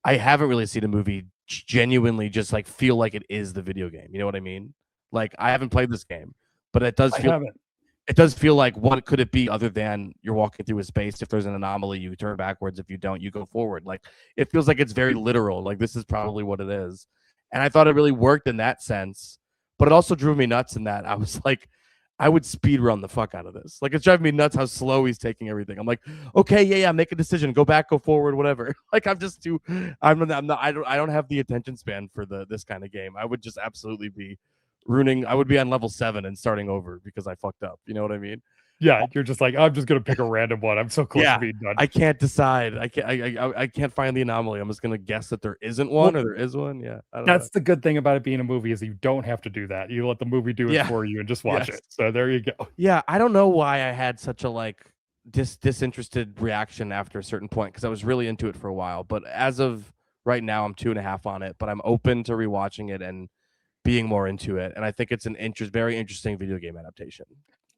Speaker 2: I haven't really seen a movie genuinely just like feel like it is the video game. You know what I mean? Like I haven't played this game, but it does feel like what could it be other than you're walking through a space. If there's an anomaly, you turn backwards. If you don't, you go forward. Like it feels like it's very literal. Like this is probably what it is. And I thought it really worked in that sense, but it also drew me nuts in that I was like, I would speed run the fuck out of this. Like it's driving me nuts how slow he's taking everything. I'm like, okay, yeah, make a decision, go back, go forward, whatever. Like I'm just too, I don't have the attention span for this kind of game. I would just absolutely be ruining. I would be on level 7 and starting over because I fucked up. You know what I mean?
Speaker 1: Yeah, you're just like, I'm just gonna pick a random one. I'm so close to being done.
Speaker 2: I can't decide. I can't find the anomaly. I'm just gonna guess that there isn't one or there is one. Yeah,
Speaker 1: that's the good thing about it being a movie is you don't have to do that. You let the movie do it for you and just watch it. So there you go.
Speaker 2: Yeah, I don't know why I had such a like disinterested reaction after a certain point because I was really into it for a while. But as of right now, I'm 2.5 on it. But I'm open to rewatching it and being more into it. And I think it's an very interesting video game adaptation.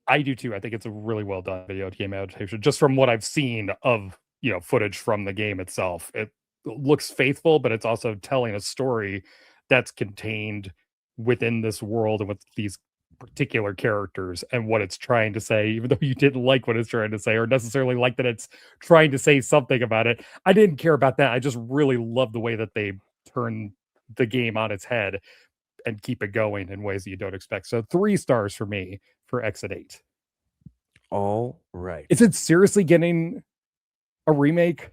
Speaker 1: I do too. I think it's a really well done video game adaptation. Just from what I've seen of footage from the game itself, it looks faithful, but it's also telling a story that's contained within this world and with these particular characters and what it's trying to say. Even though you didn't like what it's trying to say, or necessarily like that it's trying to say something about it, I didn't care about that. I just really love the way that they turn the game on its head and keep it going in ways that you don't expect. So 3 stars for me for Exit 8.
Speaker 2: All right.
Speaker 1: Is it seriously getting a remake?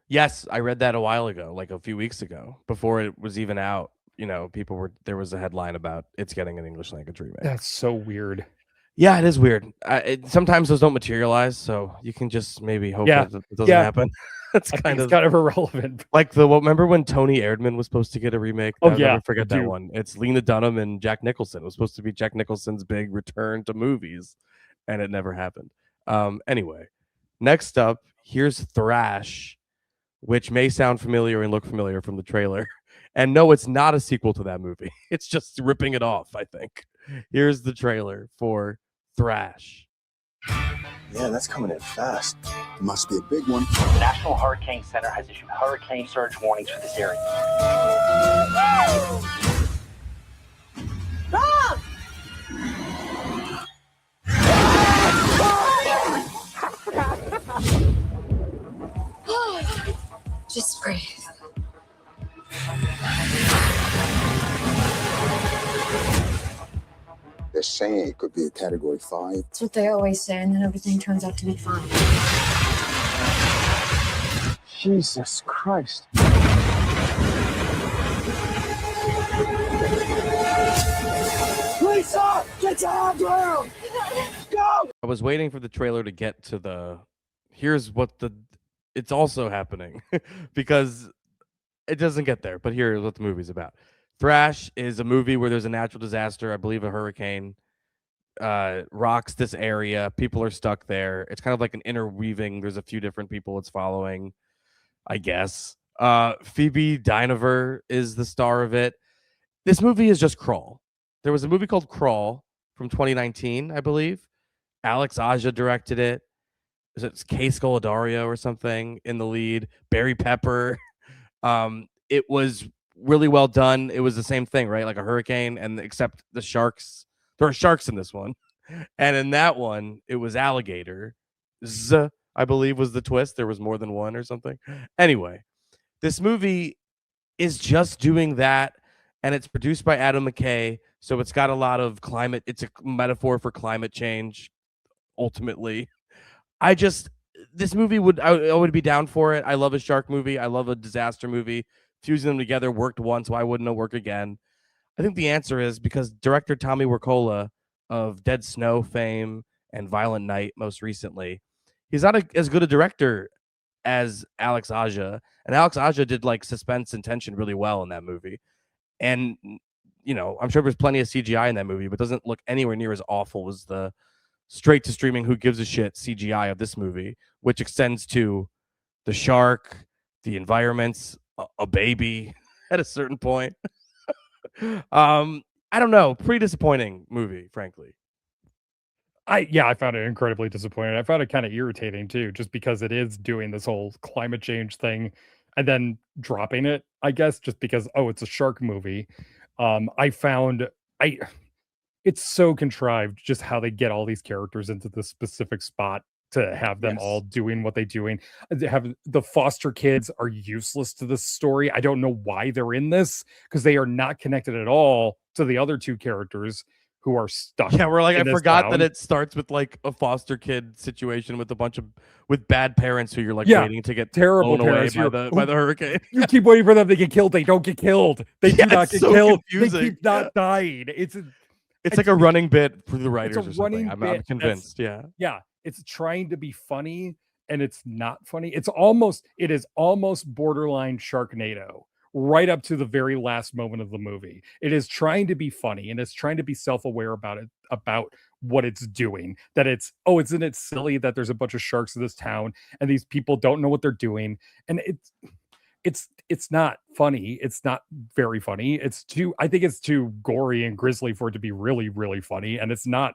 Speaker 2: Yes, I read that a while ago, like a few weeks ago, before it was even out. There was a headline about it's getting an English language remake.
Speaker 1: That's so weird.
Speaker 2: Yeah, it is weird. Sometimes those don't materialize, so you can just maybe hope that it doesn't happen. It's kind of irrelevant.
Speaker 1: Like
Speaker 2: remember when Tony Erdmann was supposed to get a remake?
Speaker 1: Oh,
Speaker 2: I'll never forget that one. It's Lena Dunham and Jack Nicholson. It was supposed to be Jack Nicholson's big return to movies, and it never happened. Anyway, next up, here's Thrash, which may sound familiar and look familiar from the trailer. And no, it's not a sequel to that movie. It's just ripping it off, I think. Here's the trailer for Thrash.
Speaker 4: Yeah, that's coming in fast. Must be a big one.
Speaker 11: The National Hurricane Center has issued hurricane surge warnings for this area.
Speaker 6: Just breathe.
Speaker 4: They're saying it could be a category 5.
Speaker 10: That's what they always say, and then everything turns out to be fine.
Speaker 4: Jesus Christ.
Speaker 8: Lisa, get your high ground! Go!
Speaker 2: I was waiting for the trailer to get to it's also happening because it doesn't get there, but here's what the movie's about. Thrash is a movie where there's a natural disaster, I believe a hurricane, rocks this area. People are stuck there. It's kind of like an interweaving. There's a few different people it's following, I guess. Phoebe Dynevor is the star of it. This movie is just Crawl. There was a movie called Crawl from 2019, I believe. Alex Aja directed it. Is it Kay Scolodario or something in the lead? Barry Pepper. It was really well done. It was the same thing, right? Like a hurricane, and except the sharks. There are sharks in this one. And in that one, it was alligator. I believe was the twist. There was more than one or something. Anyway, this movie is just doing that, and it's produced by Adam McKay, so it's got a lot of climate. It's a metaphor for climate change, ultimately. This movie I would be down for it. I love a shark movie. I love a disaster movie. Fusing them together worked once. Why wouldn't it work again? I think the answer is because director Tommy Wirkola of Dead Snow fame and Violent Night most recently, he's not as good a director as Alex Aja. And Alex Aja did like suspense and tension really well in that movie. And, you know, I'm sure there's plenty of CGI in that movie, but doesn't look anywhere near as awful as the straight to streaming who gives a shit CGI of this movie, which extends to the shark, the environments, a baby at a certain point. I don't know. Pretty disappointing movie, frankly.
Speaker 1: I found it incredibly disappointing. I found it kind of irritating too, just because it is doing this whole climate change thing and then dropping it, I guess, just because, oh, it's a shark movie. It's so contrived just how they get all these characters into this specific spot to have them all doing what they're doing. The foster kids are useless to this story. I don't know why they're in this, because they are not connected at all to the other two characters who are stuck.
Speaker 2: Yeah, we're like, I forgot
Speaker 1: town.
Speaker 2: that it starts with like a foster kid situation with with bad parents who you're like waiting to get
Speaker 1: terrible
Speaker 2: blown away
Speaker 1: parents
Speaker 2: by the hurricane.
Speaker 1: You keep waiting for them to get killed. They don't get killed. They do not get
Speaker 2: so
Speaker 1: killed.
Speaker 2: confusing.
Speaker 1: They keep not dying.
Speaker 2: It's like a running bit for the writers
Speaker 1: it's a
Speaker 2: or something. I'm convinced. Yeah.
Speaker 1: It's trying to be funny and it's not funny. It is almost borderline Sharknado right up to the very last moment of the movie. It is trying to be funny and it's trying to be self-aware about what it's doing. That isn't it silly that there's a bunch of sharks in this town and these people don't know what they're doing? And it's not funny. It's not very funny. I think it's too gory and grisly for it to be really, really funny. And it's not,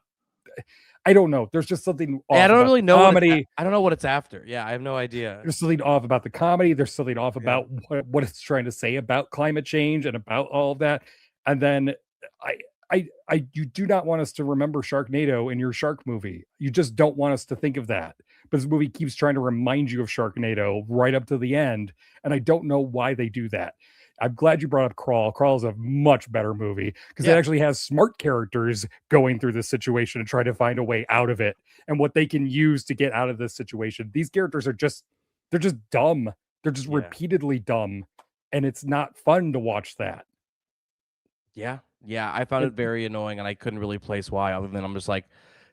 Speaker 1: I don't know. There's just something off.
Speaker 2: I don't really know
Speaker 1: comedy.
Speaker 2: I don't know what it's after. Yeah, I have no idea.
Speaker 1: There's something off about the comedy. There's something off about what it's trying to say about climate change and about all of that. And then you do not want us to remember Sharknado in your shark movie. You just don't want us to think of that. But this movie keeps trying to remind you of Sharknado right up to the end. And I don't know why they do that. I'm glad you brought up Crawl. Crawl is a much better movie because it actually has smart characters going through this situation and trying to find a way out of it and what they can use to get out of this situation. These characters they're just dumb. They're just repeatedly dumb. And it's not fun to watch that.
Speaker 2: Yeah. Yeah. I found it very annoying and I couldn't really place why, other than I'm just like,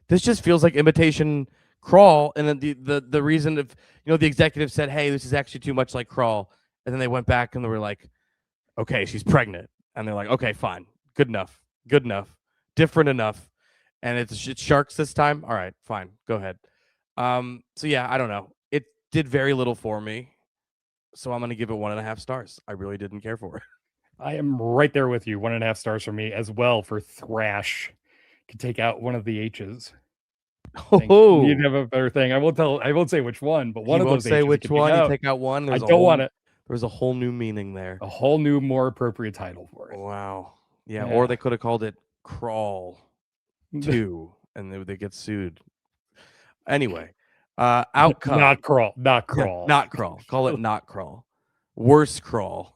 Speaker 2: this just feels like imitation Crawl. And then the reason the executive said, hey, this is actually too much like Crawl. And then they went back and they were like, okay, she's pregnant. And they're like, okay, fine. Good enough. Different enough. And it's sharks this time. All right, fine. Go ahead. So yeah, I don't know. It did very little for me. So I'm going to give it 1.5 stars. I really didn't care for it.
Speaker 1: I am right there with you. 1.5 stars for me as well for Thrash. Can take out one of the H's.
Speaker 2: Oh,
Speaker 1: you'd have a better thing. I won't say which one, but one of those.
Speaker 2: Say
Speaker 1: H's
Speaker 2: which one. You take out one.
Speaker 1: I don't want it.
Speaker 2: There's a whole new meaning there.
Speaker 1: A whole new, more appropriate title for it.
Speaker 2: Wow. Yeah. Or they could have called it Crawl 2, and they get sued. Anyway, outcome.
Speaker 1: Not Crawl.
Speaker 2: Not Crawl. Call it not Crawl. Worse Crawl.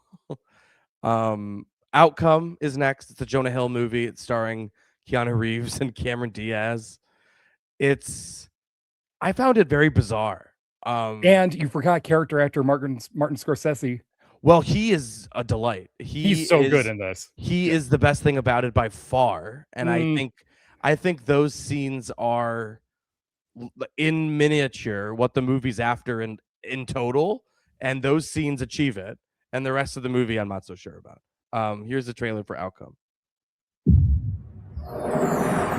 Speaker 2: Outcome is next. It's a Jonah Hill movie. It's starring Keanu Reeves and Cameron Diaz. I found it very bizarre.
Speaker 1: And you forgot character actor Martin Scorsese.
Speaker 2: Well, he is a delight.
Speaker 1: He's so good in this.
Speaker 2: He is the best thing about it by far. And I think those scenes are in miniature what the movie's after in total, and those scenes achieve it. And the rest of the movie, I'm not so sure about. Here's the trailer for Outcome.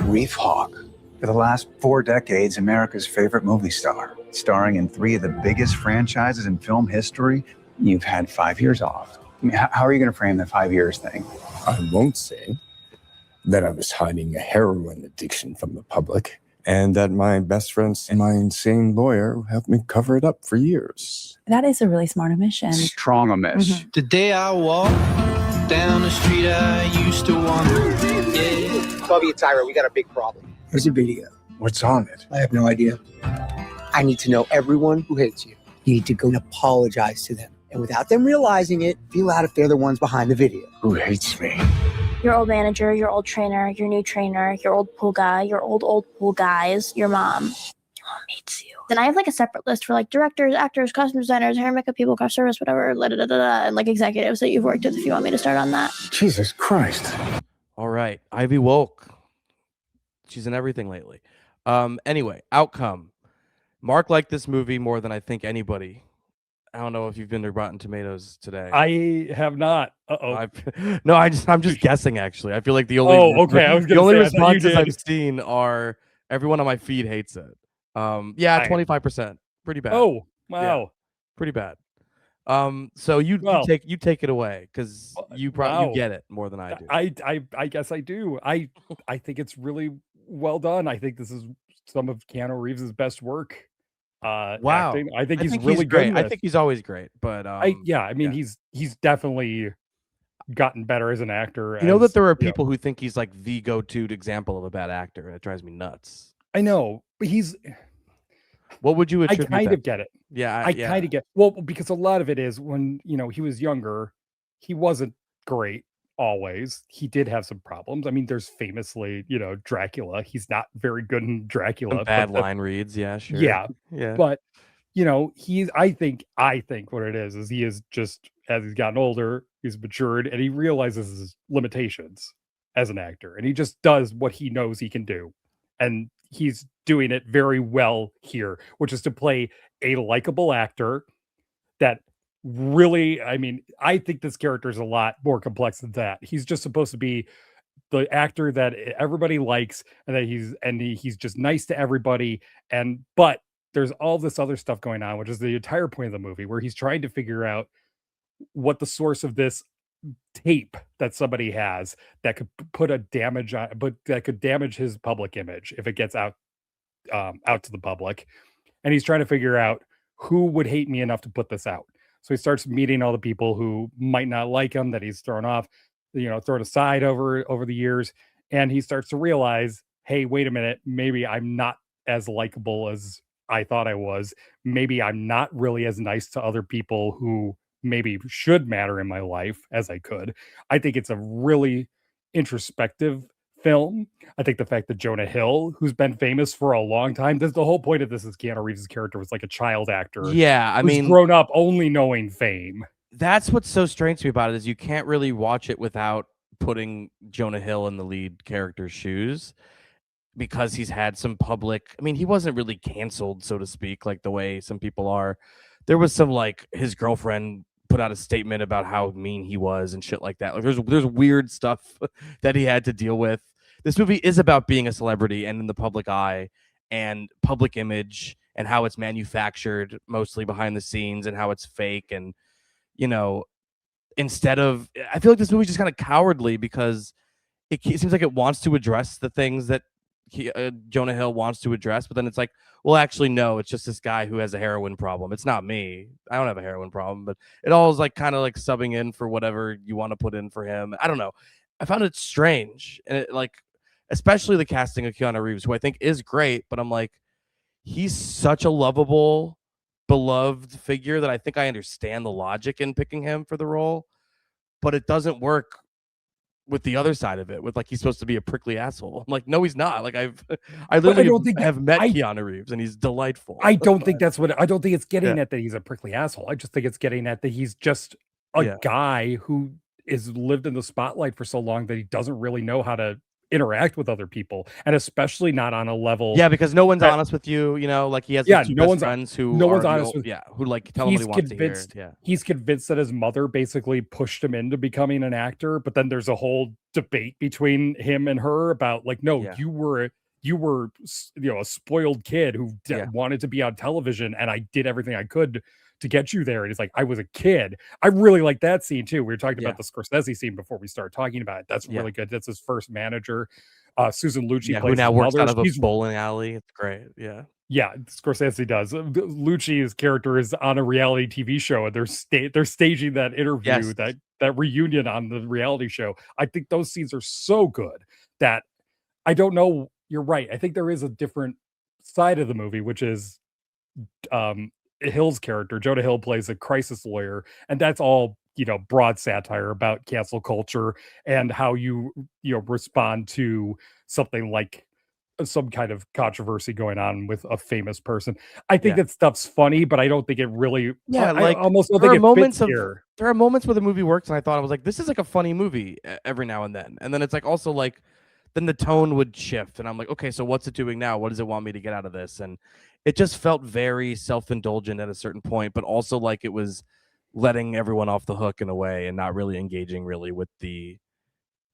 Speaker 12: Reef Hawk. For the last 4 decades, America's favorite movie star, starring in 3 of the biggest franchises in film history. You've had 5 years off. I mean, how are you going to frame the 5 years thing?
Speaker 13: I won't say that I was hiding a heroin addiction from the public, and that my best friend and my insane lawyer helped me cover it up for years.
Speaker 14: That is a really smart omission.
Speaker 12: Strong omish.
Speaker 14: Mm-hmm.
Speaker 15: The day I walk down the street I used to wander. Yeah.
Speaker 16: Bobby and Tyra, we got a big problem.
Speaker 12: There's a video. What's on it?
Speaker 16: I have no idea. I need to know everyone who hits you. You need to go and apologize to them.
Speaker 4: and without them realizing it, feel out if they're the ones behind the video.
Speaker 9: Who hates me?
Speaker 10: Your old manager, your old trainer, your new trainer, your old pool guy, your old pool guys, your mom. Your mom hates you. Then I have like a separate list for like directors, actors, costume designers, hair and makeup people, craft service, whatever, and like executives that you've worked with if you want me to start on that.
Speaker 9: Jesus Christ.
Speaker 2: All right. Ivy woke. She's in everything lately. Anyway, outcome. Mark liked this movie more than I think anybody. I don't know if you've been to Rotten Tomatoes today.
Speaker 1: I have not.
Speaker 2: No, I'm just guessing. Actually, I feel like the only the only responses I've seen are everyone on my feed hates it. 25%, pretty bad.
Speaker 1: Oh wow,
Speaker 2: yeah, pretty bad. So you take it away because you probably get it more than I do.
Speaker 1: I guess I do. I think it's really well done. I think this is some of Keanu Reeves' best work.
Speaker 2: Wow,
Speaker 1: acting. I think he's really
Speaker 2: great.
Speaker 1: good.
Speaker 2: I think he's always great, but
Speaker 1: I mean he's definitely gotten better as an actor.
Speaker 2: You know that there are people who think he's like the go-to example of a bad actor, and it drives me nuts.
Speaker 1: I know, but he's.
Speaker 2: What would you attribute?
Speaker 1: I kind of get it.
Speaker 2: Yeah,
Speaker 1: I kind of get. Well, because a lot of it is when he was younger, he wasn't great. Always, he did have some problems. I mean, there's famously, Dracula. He's not very good in Dracula.
Speaker 2: Some bad line reads, yeah, sure.
Speaker 1: Yeah. But he's. I think what it is he is just as he's gotten older, he's matured, and he realizes his limitations as an actor, and he just does what he knows he can do, and he's doing it very well here, which is to play a likable actor that. Really, I mean, I think this character is a lot more complex than that. He's just supposed to be the actor that everybody likes, and that he's just nice to everybody. But there's all this other stuff going on, which is the entire point of the movie, where he's trying to figure out what the source of this tape that somebody has that could put a damage on, but that could damage his public image if it gets out to the public. And he's trying to figure out who would hate me enough to put this out. So he starts meeting all the people who might not like him, that he's thrown off, thrown aside over the years. And he starts to realize, hey, wait a minute, maybe I'm not as likable as I thought I was. Maybe I'm not really as nice to other people who maybe should matter in my life as I could. I think it's a really introspective film. I think the fact that Jonah Hill, who's been famous for a long time, the whole point of this is Keanu Reeves' character was like a child actor.
Speaker 2: Yeah, I mean,
Speaker 1: grown up only knowing fame.
Speaker 2: That's what's so strange to me about it is you can't really watch it without putting Jonah Hill in the lead character's shoes, because he's had some public. I mean, he wasn't really canceled, so to speak, like the way some people are. There was some like his girlfriend put out a statement about how mean he was and shit like that. Like there's weird stuff that he had to deal with. This movie is about being a celebrity and in the public eye and public image and how it's manufactured mostly behind the scenes and how it's fake. And, instead of, I feel like this movie's just kind of cowardly because it seems like it wants to address the things that Jonah Hill wants to address, but then it's like, well, actually, no, it's just this guy who has a heroin problem. It's not me. I don't have a heroin problem, but it all is like kind of like subbing in for whatever you want to put in for him. I don't know. I found it strange, and it like, especially the casting of Keanu Reeves, who I think is great, but I'm like, he's such a lovable, beloved figure that I think I understand the logic in picking him for the role, but it doesn't work with the other side of it, with like he's supposed to be a prickly asshole. I'm like, no, he's not. Like I literally have met Keanu Reeves, and he's delightful.
Speaker 1: I don't think that's what I don't think it's getting at, that he's a prickly asshole. I just think it's getting at that he's just a guy who is lived in the spotlight for so long that he doesn't really know how to interact with other people, and especially not on a level.
Speaker 2: Yeah, because no one's honest with you. Like he has two best friends who
Speaker 1: no one's honest with.
Speaker 2: Yeah, who like tell him what he wants to hear. Yeah,
Speaker 1: he's convinced that his mother basically pushed him into becoming an actor, but then there's a whole debate between him and her about like, no, you were a spoiled kid who wanted to be on television, and I did everything I could to get you there. And he's like, I was a kid. I really like that scene too. We were talking about the Scorsese scene before we started talking about it. That's really good. That's his first manager. Susan Lucci plays
Speaker 2: who now works
Speaker 1: mother.
Speaker 2: out of a bowling alley. It's great. Yeah,
Speaker 1: Scorsese does. Lucci's character is on a reality TV show, and they're staging that interview, that reunion on the reality show. I think those scenes are so good that I don't know. You're right. I think there is a different side of the movie, which is Hill's character. Jonah Hill plays a crisis lawyer, and that's all, broad satire about cancel culture and how you respond to something like some kind of controversy going on with a famous person. I think that stuff's funny, but I don't think it really.
Speaker 2: Yeah,
Speaker 1: I almost don't
Speaker 2: there
Speaker 1: think
Speaker 2: are
Speaker 1: it fits
Speaker 2: moments
Speaker 1: here.
Speaker 2: there are moments where the movie works, and I thought, I was like, this is like a funny movie every now and then it's like also like then the tone would shift, and I'm like, okay, so what's it doing now? What does it want me to get out of this? And it just felt very self-indulgent at a certain point, but also like it was letting everyone off the hook in a way and not really engaging really with the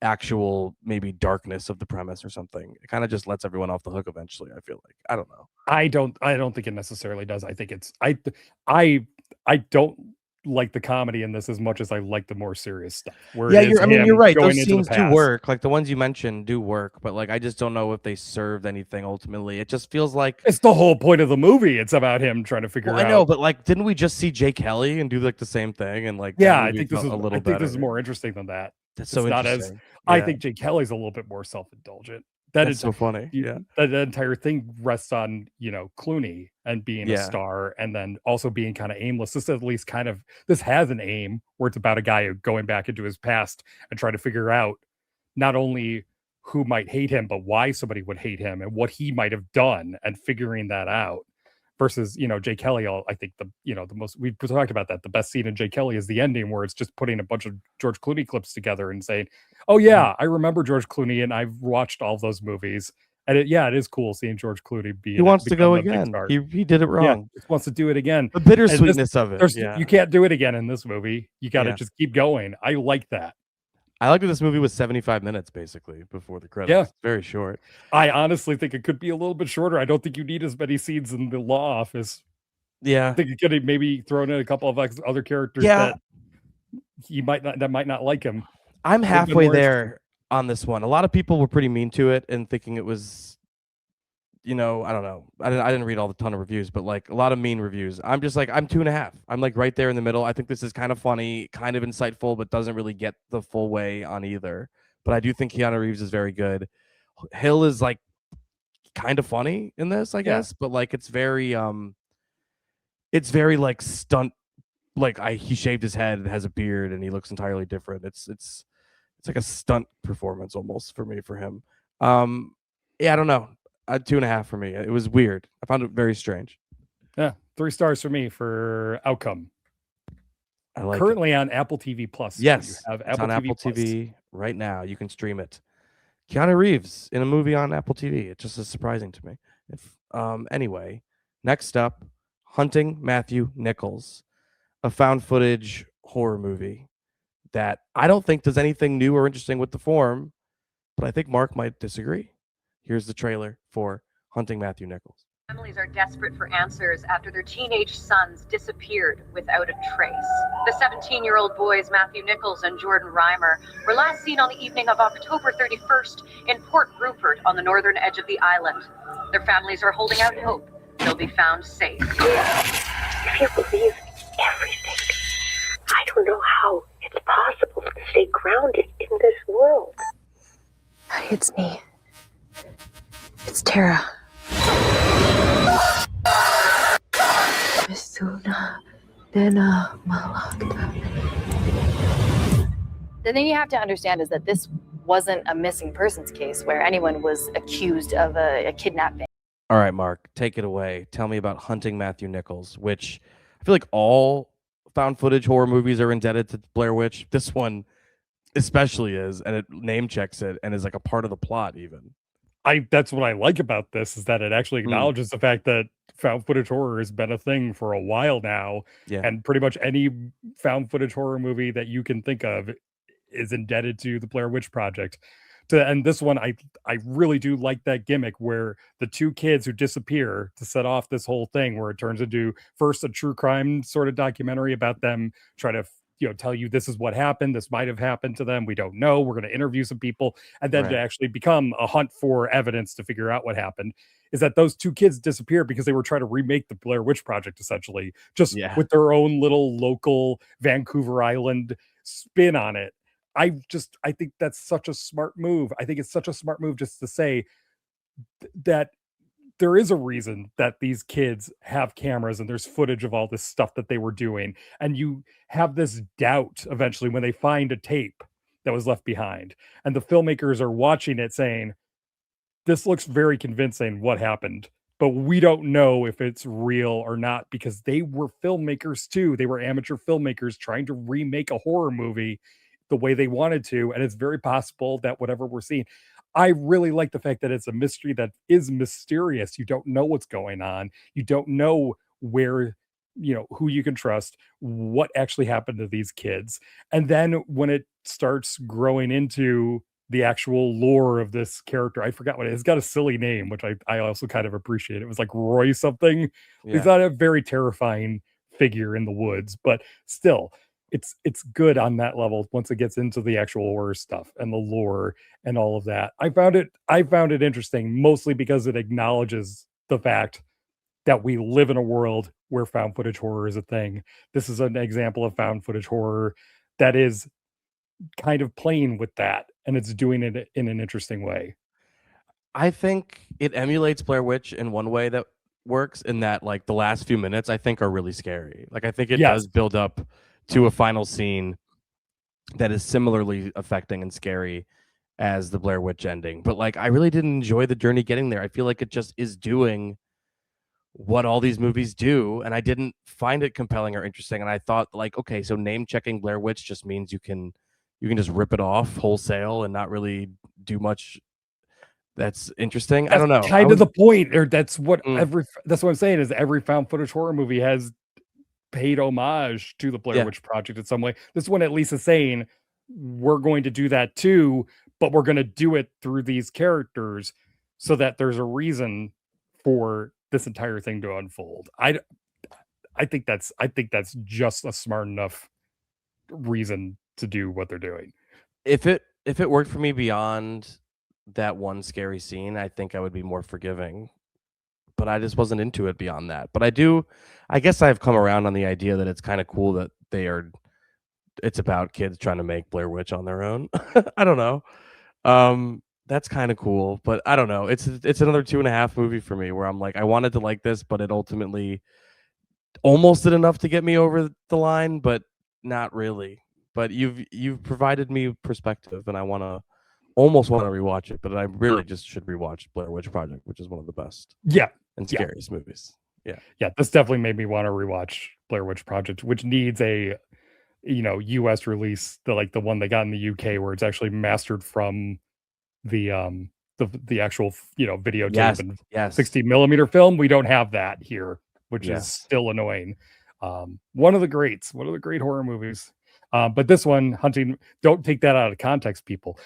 Speaker 2: actual maybe darkness of the premise or something. It kind of just lets everyone off the hook eventually, I feel like. I don't know.
Speaker 1: I don't think it necessarily does. I think it's I don't like the comedy in this as much as I like the more serious stuff. Where
Speaker 2: Yeah,
Speaker 1: it is
Speaker 2: you're
Speaker 1: him
Speaker 2: right.
Speaker 1: going
Speaker 2: Those
Speaker 1: into
Speaker 2: scenes
Speaker 1: the
Speaker 2: do
Speaker 1: past.
Speaker 2: work. Like the ones you mentioned do work, but like I just don't know if they served anything ultimately. It just feels like
Speaker 1: It's the whole point of the movie. It's about him trying to figure out.
Speaker 2: I know, but like didn't we just see Jay Kelly and do like the same thing? And like
Speaker 1: Yeah,
Speaker 2: that
Speaker 1: I
Speaker 2: movie
Speaker 1: think this
Speaker 2: felt
Speaker 1: is
Speaker 2: a little
Speaker 1: I think this is
Speaker 2: better.
Speaker 1: more interesting than that.
Speaker 2: That's
Speaker 1: It's
Speaker 2: so
Speaker 1: not as
Speaker 2: interesting.
Speaker 1: I
Speaker 2: Yeah.
Speaker 1: think Jay Kelly's a little bit more self-indulgent.
Speaker 2: That's so funny. Yeah.
Speaker 1: That entire thing rests on, Clooney and being a
Speaker 2: Yeah.
Speaker 1: star and then also being kind of aimless. This at least this has an aim where it's about a guy going back into his past and trying to figure out not only who might hate him, but why somebody would hate him and what he might have done and figuring that out. Versus, Jay Kelly, I think the most, we've talked about that. The best scene in Jay Kelly is the ending where it's just putting a bunch of George Clooney clips together and saying, oh yeah, I remember George Clooney and I've watched all those movies. And it is cool seeing George Clooney
Speaker 2: He wants to go
Speaker 1: become a big
Speaker 2: again.
Speaker 1: star.
Speaker 2: He did it
Speaker 1: Yeah,
Speaker 2: wrong.
Speaker 1: just wants to do it again.
Speaker 2: The
Speaker 1: And
Speaker 2: bittersweetness of it. Yeah.
Speaker 1: You can't do it again in this movie. You got to
Speaker 2: Yeah.
Speaker 1: just keep going. I like that.
Speaker 2: I like that this movie was 75 minutes basically before the credits.
Speaker 1: Yeah.
Speaker 2: It's very short.
Speaker 1: I honestly think it could be a little bit shorter. I don't think you need as many scenes in the law office.
Speaker 2: Yeah.
Speaker 1: I think you could have maybe thrown in a couple of other characters that might not like him.
Speaker 2: I'm
Speaker 1: Would've been
Speaker 2: halfway
Speaker 1: more
Speaker 2: there on this one. A lot of people were pretty mean to it and thinking it was, I don't know. I didn't read all the ton of reviews, but like a lot of mean reviews. I'm just like, I'm 2.5. I'm like right there in the middle. I think this is kind of funny, kind of insightful, but doesn't really get the full way on either. But I do think Keanu Reeves is very good. Hill is like kind of funny in this, I guess, but like it's very like stunt. Like he shaved his head and has a beard and he looks entirely different. It's like a stunt performance almost for him. Yeah, I don't know. 2.5 for me. It was weird. I found it very strange.
Speaker 1: Yeah, 3 stars for me for Outcome.
Speaker 2: I like
Speaker 1: currently on Apple TV Plus.
Speaker 2: Yes,
Speaker 1: you have
Speaker 2: it's on Apple
Speaker 1: Plus.
Speaker 2: TV right now. You can stream it. Keanu Reeves in a movie on Apple TV. It just is surprising to me. Anyway, next up, Hunting Matthew Nichols, a found footage horror movie that I don't think does anything new or interesting with the form, but I think Mark might disagree. Here's the trailer for Hunting Matthew Nichols.
Speaker 14: Families are desperate for answers after their teenage sons disappeared without a trace. The 17-year-old boys, Matthew Nichols and Jordan Reimer, were last seen on the evening of October 31st in Port Rupert on the northern edge of the island. Their families are holding out hope they'll be found safe.
Speaker 16: If you believe everything, I don't know how it's possible to stay grounded in this world.
Speaker 3: It's me. It's Tara.
Speaker 17: The thing you have to understand is that this wasn't a missing persons case where anyone was accused of a kidnapping.
Speaker 2: All right, Mark, take it away. Tell me about Hunting Matthew Nichols, which I feel like all found footage horror movies are indebted to Blair Witch. This one especially is, and it name checks it and is like a part of the plot even.
Speaker 1: That's what I like about this, is that it actually acknowledges the fact that found footage horror has been a thing for a while now.
Speaker 2: Yeah.
Speaker 1: And pretty much any found footage horror movie that you can think of is indebted to the Blair Witch Project. And this one, I really do like that gimmick where the 2 kids who disappear to set off this whole thing, where it turns into first a true crime sort of documentary about them trying to tell you this is what happened, this might have happened to them, we don't know, we're going to interview some people, and then to actually become a hunt for evidence to figure out what happened, is that those 2 kids disappeared because they were trying to remake the Blair Witch Project, essentially, just with their own little local Vancouver Island spin on it. I think that's such a smart move. I think it's such a smart move just to say that there is a reason that these kids have cameras and there's footage of all this stuff that they were doing. And you have this doubt eventually when they find a tape that was left behind. And the filmmakers are watching it saying, this looks very convincing what happened, but we don't know if it's real or not, because they were filmmakers too. They were amateur filmmakers trying to remake a horror movie the way they wanted to. And it's very possible that whatever we're seeing, I really like the fact that it's a mystery that is mysterious. You don't know what's going on. You don't know where, who you can trust, what actually happened to these kids. And then when it starts growing into the actual lore of this character, I forgot what it is. It's got a silly name, which I also kind of appreciate. It was like Roy something. He's not a very terrifying figure in the woods, but still, it's good on that level once it gets into the actual horror stuff and the lore and all of that. I found it interesting, mostly because it acknowledges the fact that we live in a world where found footage horror is a thing. This is an example of found footage horror that is kind of playing with that, and it's doing it in an interesting way.
Speaker 2: I think it emulates Blair Witch in one way that works, in that like the last few minutes I think are really scary. Like I think it does build up to a final scene that is similarly affecting and scary as the Blair Witch ending. But like I really didn't enjoy the journey getting there. I feel like it just is doing what all these movies do, and I didn't find it compelling or interesting. And I thought like, okay, so name checking Blair Witch just means you can just rip it off wholesale and not really do much that's interesting. I don't know.
Speaker 1: Kind of the point, or that's what that's what I'm saying, is every found footage horror movie has paid homage to the Blair Witch Project in some way. This one at least is saying we're going to do that too, but we're going to do it through these characters so that there's a reason for this entire thing to unfold. I think that's just a smart enough reason to do what they're doing.
Speaker 2: If it worked for me beyond that one scary scene, I think I would be more forgiving. But I just wasn't into it beyond that. But I guess I've come around on the idea that it's kind of cool that it's about kids trying to make Blair Witch on their own. I don't know. That's kind of cool, but I don't know. It's another 2.5 movie for me where I'm like, I wanted to like this, but it ultimately almost did enough to get me over the line, but not really. But you've provided me perspective, and I almost want to rewatch it, but I really just should rewatch Blair Witch Project, which is one of the best and scariest movies. Yeah,
Speaker 1: this definitely made me want to rewatch Blair Witch Project, which needs a US release, the one they got in the UK, where it's actually mastered from the actual videotape and 60 millimeter film. We don't have that here, which is still annoying. One of the great horror movies. But this one, don't take that out of context, people.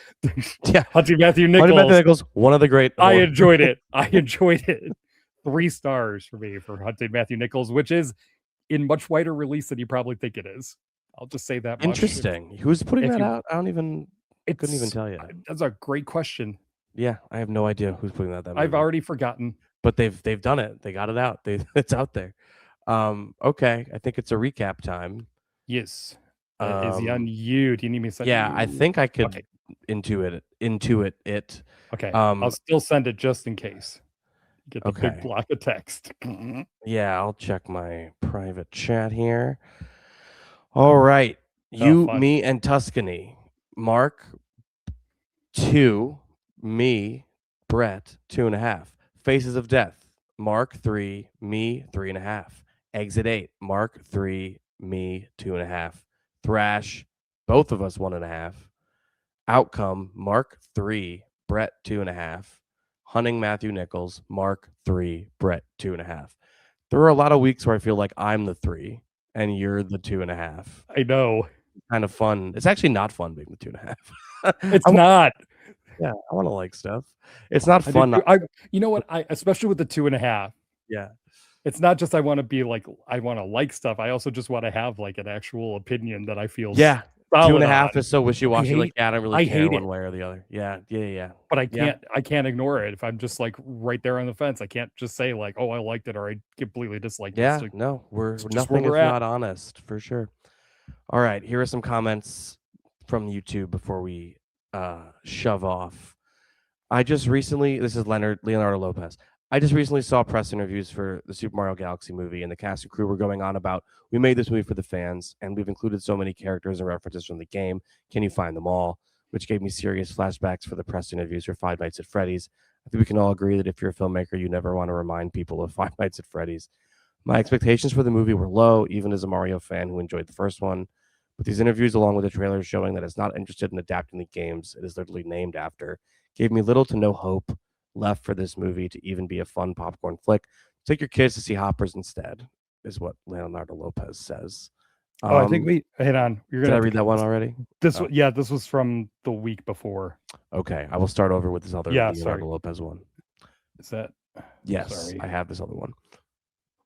Speaker 1: Hunting Matthew Nichols,
Speaker 2: one of the great.
Speaker 1: I enjoyed it. 3 stars for me for Hunting Matthew Nichols, which is in much wider release than you probably think it is. I'll just say that much.
Speaker 2: Interesting. Who's putting that out? I couldn't even tell you.
Speaker 1: That's a great question.
Speaker 2: Yeah, I have no idea who's putting that.
Speaker 1: I've already forgotten.
Speaker 2: But they've done it. They got it out. It's out there. Okay, I think it's a recap time.
Speaker 1: Yes. Is he on you? Do you need me to send
Speaker 2: you? I think I could intuit it.
Speaker 1: Okay. I'll still send it just in case. Get the big block of text.
Speaker 2: Yeah, I'll check my private chat here. All right. You, me, and Tuscany. Mark, 2. Me, Brett, 2.5. Faces of Death. Mark, 3. Me, 3.5. Exit 8. Mark, 3. Me, 2.5. Thrash, both of us 1.5. Outcome, Mark, 3. Brett, 2.5. Hunting Matthew Nichols, Mark, 3. Brett, 2.5. There are a lot of weeks where I feel like I'm the 3 and you're the 2.5.
Speaker 1: I know.
Speaker 2: Kind of fun. It's actually not fun being the 2.5.
Speaker 1: It's not.
Speaker 2: Yeah, I want to like stuff. It's not fun.
Speaker 1: You know what? Especially with the 2.5.
Speaker 2: Yeah.
Speaker 1: It's not just I want to be like, I want to like stuff. I also just want to have like an actual opinion that I feel.
Speaker 2: Yeah. 2.5 is so wishy-washy. Like, I don't really care
Speaker 1: hate
Speaker 2: one way or the other. Yeah.
Speaker 1: But I can't ignore it if I'm just like right there on the fence. I can't just say like, oh, I liked it, or I completely disliked it.
Speaker 2: Yeah, no, we're nothing if not honest, for sure. All right, here are some comments from YouTube before we shove off. I just recently, this is Leonardo Lopez. I just recently saw press interviews for the Super Mario Galaxy movie, and the cast and crew were going on about, we made this movie for the fans, and we've included so many characters and references from the game. Can you find them all? Which gave me serious flashbacks for the press interviews for Five Nights at Freddy's. I think we can all agree that if you're a filmmaker, you never want to remind people of Five Nights at Freddy's. My expectations for the movie were low, even as a Mario fan who enjoyed the first one. But these interviews, along with the trailers showing that it's not interested in adapting the games it is literally named after, gave me little to no hope left for this movie to even be a fun popcorn flick. Take your kids to see Hoppers instead, is what Leonardo Lopez says.
Speaker 1: I think we hang on. You're
Speaker 2: Did
Speaker 1: gonna
Speaker 2: I read that one already?
Speaker 1: This yeah, this was from the week before.
Speaker 2: Okay, I will start over with this other Leonardo
Speaker 1: sorry.
Speaker 2: Lopez one.
Speaker 1: Is that?
Speaker 2: Yes,
Speaker 1: Sorry.
Speaker 2: I have this other one.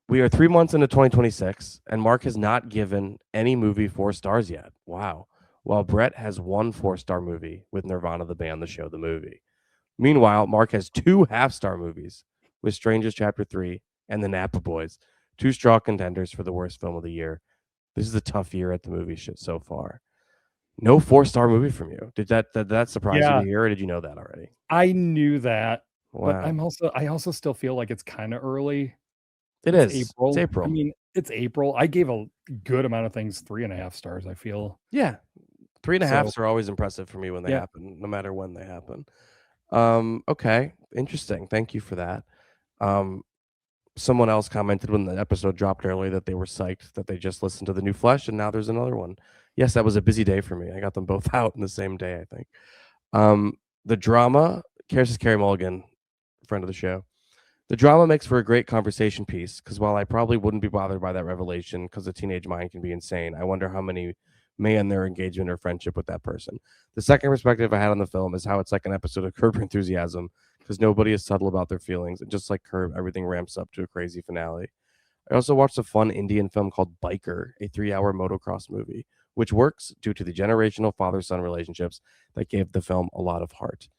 Speaker 2: We are 3 months into 2026, and Mark has not given any movie 4 stars yet. Wow. While Brett has 1 4-star movie with Nirvana the band, the show, the movie. Meanwhile, Mark has 2 half-star movies with Strangers Chapter 3 and The Napa Boys, 2 straw contenders for the worst film of the year. This is a tough year at the movie shit so far. No 4-star movie from you. Did that surprise you to hear, or did you know that already?
Speaker 1: I knew that,
Speaker 2: Wow.
Speaker 1: but I also still feel like it's kind of early.
Speaker 2: It's
Speaker 1: April.
Speaker 2: It's April.
Speaker 1: I mean, it's April. I gave a good amount of things 3.5 stars, I feel.
Speaker 2: Yeah. 3.5s are always impressive for me when they happen, no matter when they happen. Okay. Interesting. Thank you for that. Someone else commented when the episode dropped early that they were psyched that they just listened to the new Flesh, and now there's another one. Yes, that was a busy day for me. I got them both out in the same day, I think. The drama, Carrie Mulligan, friend of the show. The drama makes for a great conversation piece, because while I probably wouldn't be bothered by that revelation, because the teenage mind can be insane, I wonder how many may end their engagement or friendship with that person. The second perspective I had on the film is how it's like an episode of Curb Your Enthusiasm, because nobody is subtle about their feelings, and just like Curb, everything ramps up to a crazy finale. I also watched a fun Indian film called Biker, a 3-hour motocross movie, which works due to the generational father-son relationships that gave the film a lot of heart.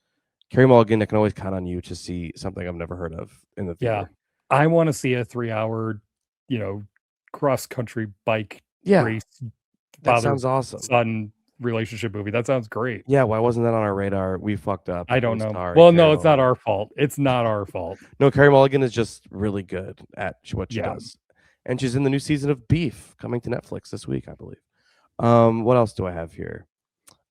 Speaker 2: Carrie Mulligan, I can always count on you to see something I've never heard of in the theater.
Speaker 1: Yeah, I want to see a 3-hour, cross-country bike race.
Speaker 2: That sounds awesome.
Speaker 1: Son relationship movie. That sounds great.
Speaker 2: Yeah, why wasn't that on our radar? We fucked up.
Speaker 1: I don't know. Well, no, it's not our fault. It's not our fault.
Speaker 2: No, Carrie Mulligan is just really good at what she does. And she's in the new season of Beef coming to Netflix this week, I believe. What else do I have here?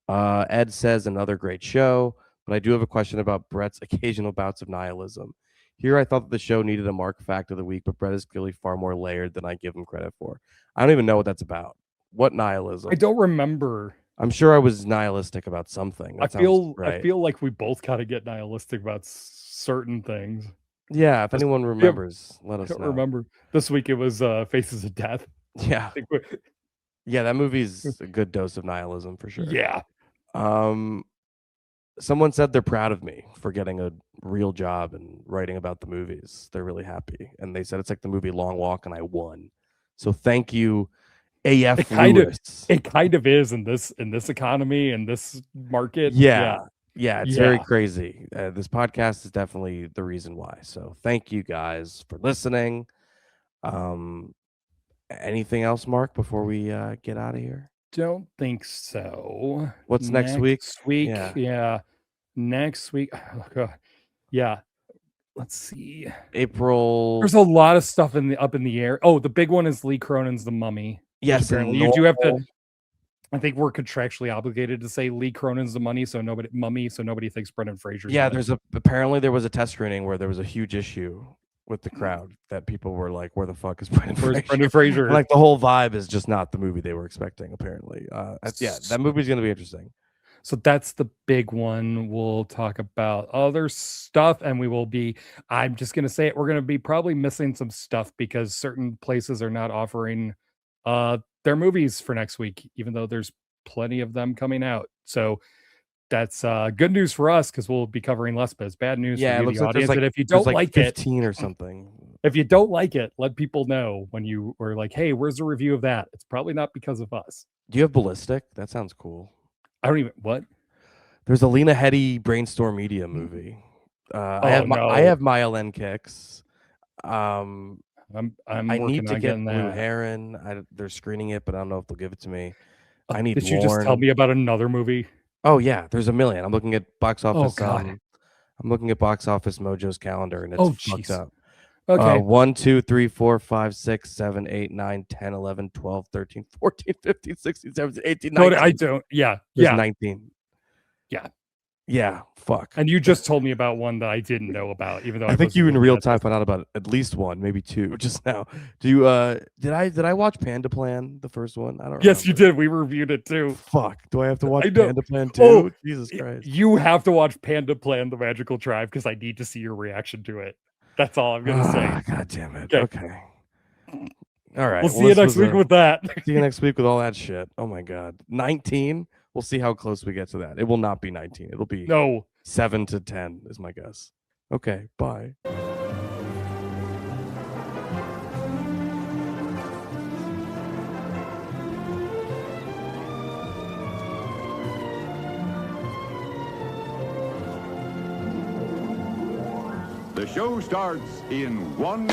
Speaker 2: Ed says another great show, but I do have a question about Brett's occasional bouts of nihilism. Here, I thought that the show needed a Mark fact of the week, but Brett is clearly far more layered than I give him credit for. I don't even know what that's about. What nihilism?
Speaker 1: I don't remember.
Speaker 2: I'm sure I was nihilistic about something.
Speaker 1: I feel like we both kind of get nihilistic about certain things.
Speaker 2: Yeah, if anyone remembers, let us know.
Speaker 1: I don't remember. This week it was Faces of Death.
Speaker 2: Yeah. Yeah, that movie's a good dose of nihilism for sure.
Speaker 1: Yeah.
Speaker 2: Someone said they're proud of me for getting a real job and writing about the movies. They're really happy. And they said it's like the movie Long Walk, and I won. So thank you, AF
Speaker 1: It kind of is in this economy, in this market.
Speaker 2: Yeah, it's very crazy. This podcast is definitely the reason why. So thank you guys for listening. Anything else, Mark, before we get out of here?
Speaker 1: Don't think so.
Speaker 2: What's next week?
Speaker 1: Next week. Oh, God. Yeah. Let's see.
Speaker 2: April.
Speaker 1: There's a lot of stuff up in the air. Oh, the big one is Lee Cronin's The Mummy.
Speaker 2: Yes,
Speaker 1: apparently you do have to. I think we're contractually obligated to say Lee Cronin's The Mummy, so nobody thinks Brendan Fraser.
Speaker 2: Yeah, apparently there was a test screening where there was a huge issue with the crowd that people were like, "Where the fuck is Brendan Fraser?"
Speaker 1: Brendan Fraser?
Speaker 2: Like the whole vibe is just not the movie they were expecting. Apparently, that movie's gonna be interesting.
Speaker 1: So that's the big one. We'll talk about other stuff, and I'm just gonna say it. We're gonna be probably missing some stuff because certain places are not offering their movies for next week, even though there's plenty of them coming out. So that's good news for us because we'll be covering less, but it's bad news for you, the audience. And if you don't like
Speaker 2: 15 or something,
Speaker 1: if you don't like it, let people know when you are like, "Hey, where's the review of that?" It's probably not because of us.
Speaker 2: Do you have Ballistic? That sounds cool.
Speaker 1: I don't even what.
Speaker 2: There's a Lena Headey Brainstorm Media movie. I have Mile End Kicks.
Speaker 1: I'm
Speaker 2: I need to get Blue
Speaker 1: that.
Speaker 2: Heron. They're screening it, but I don't know if they'll give it to me. I need.
Speaker 1: Did you just tell me about another movie?
Speaker 2: Oh yeah, there's a million. I'm looking at box office.
Speaker 1: Oh God.
Speaker 2: I'm looking at Box Office Mojo's calendar, and it's fucked up.
Speaker 1: Okay.
Speaker 2: 1, 2, 3, 4, 5, 6, 7, 8, 9, 10, 11, 12, 13, 14, 15, 16, 17, 18, 19.
Speaker 1: I don't. Yeah.
Speaker 2: There's
Speaker 1: Yeah.
Speaker 2: 19.
Speaker 1: Yeah.
Speaker 2: Yeah. Fuck.
Speaker 1: And you just told me about one that I didn't know about, even though
Speaker 2: I think
Speaker 1: wasn't
Speaker 2: you in
Speaker 1: looking
Speaker 2: real
Speaker 1: at
Speaker 2: time
Speaker 1: this.
Speaker 2: found out about at least one, maybe two just now. Do you did I watch Panda Plan, the first one? I don't
Speaker 1: Yes,
Speaker 2: remember.
Speaker 1: you did. We reviewed it too.
Speaker 2: Fuck. Do I have to watch
Speaker 1: I know.
Speaker 2: Panda Plan too?
Speaker 1: Oh,
Speaker 2: Jesus Christ.
Speaker 1: You have to watch Panda Plan: The Magical Tribe because I need to see your reaction to it. That's all I'm gonna say.
Speaker 2: God damn it. Okay. All right.
Speaker 1: We'll see you
Speaker 2: this
Speaker 1: next
Speaker 2: was
Speaker 1: week with that.
Speaker 2: See you next week with all that shit. Oh my god. 19. We'll see how close we get to that. It will not be 19. It'll be 7 to 10 is my guess. Okay. Bye.
Speaker 18: The show starts in 1.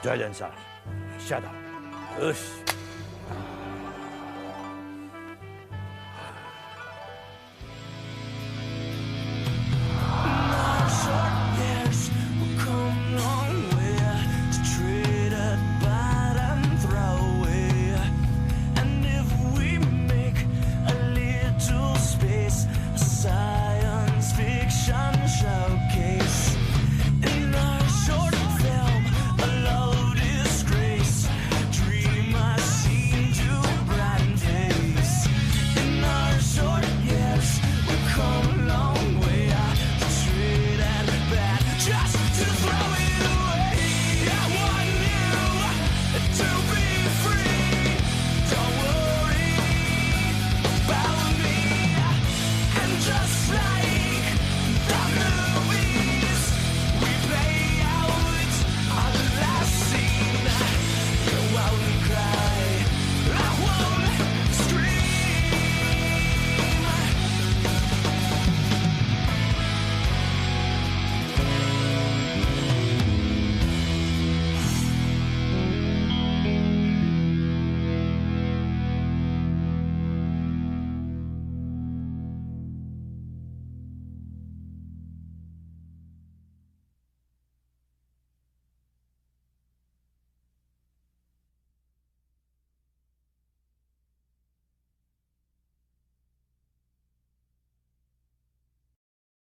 Speaker 9: 자연사, shut up. 으씨.
Speaker 15: Science fiction showcase.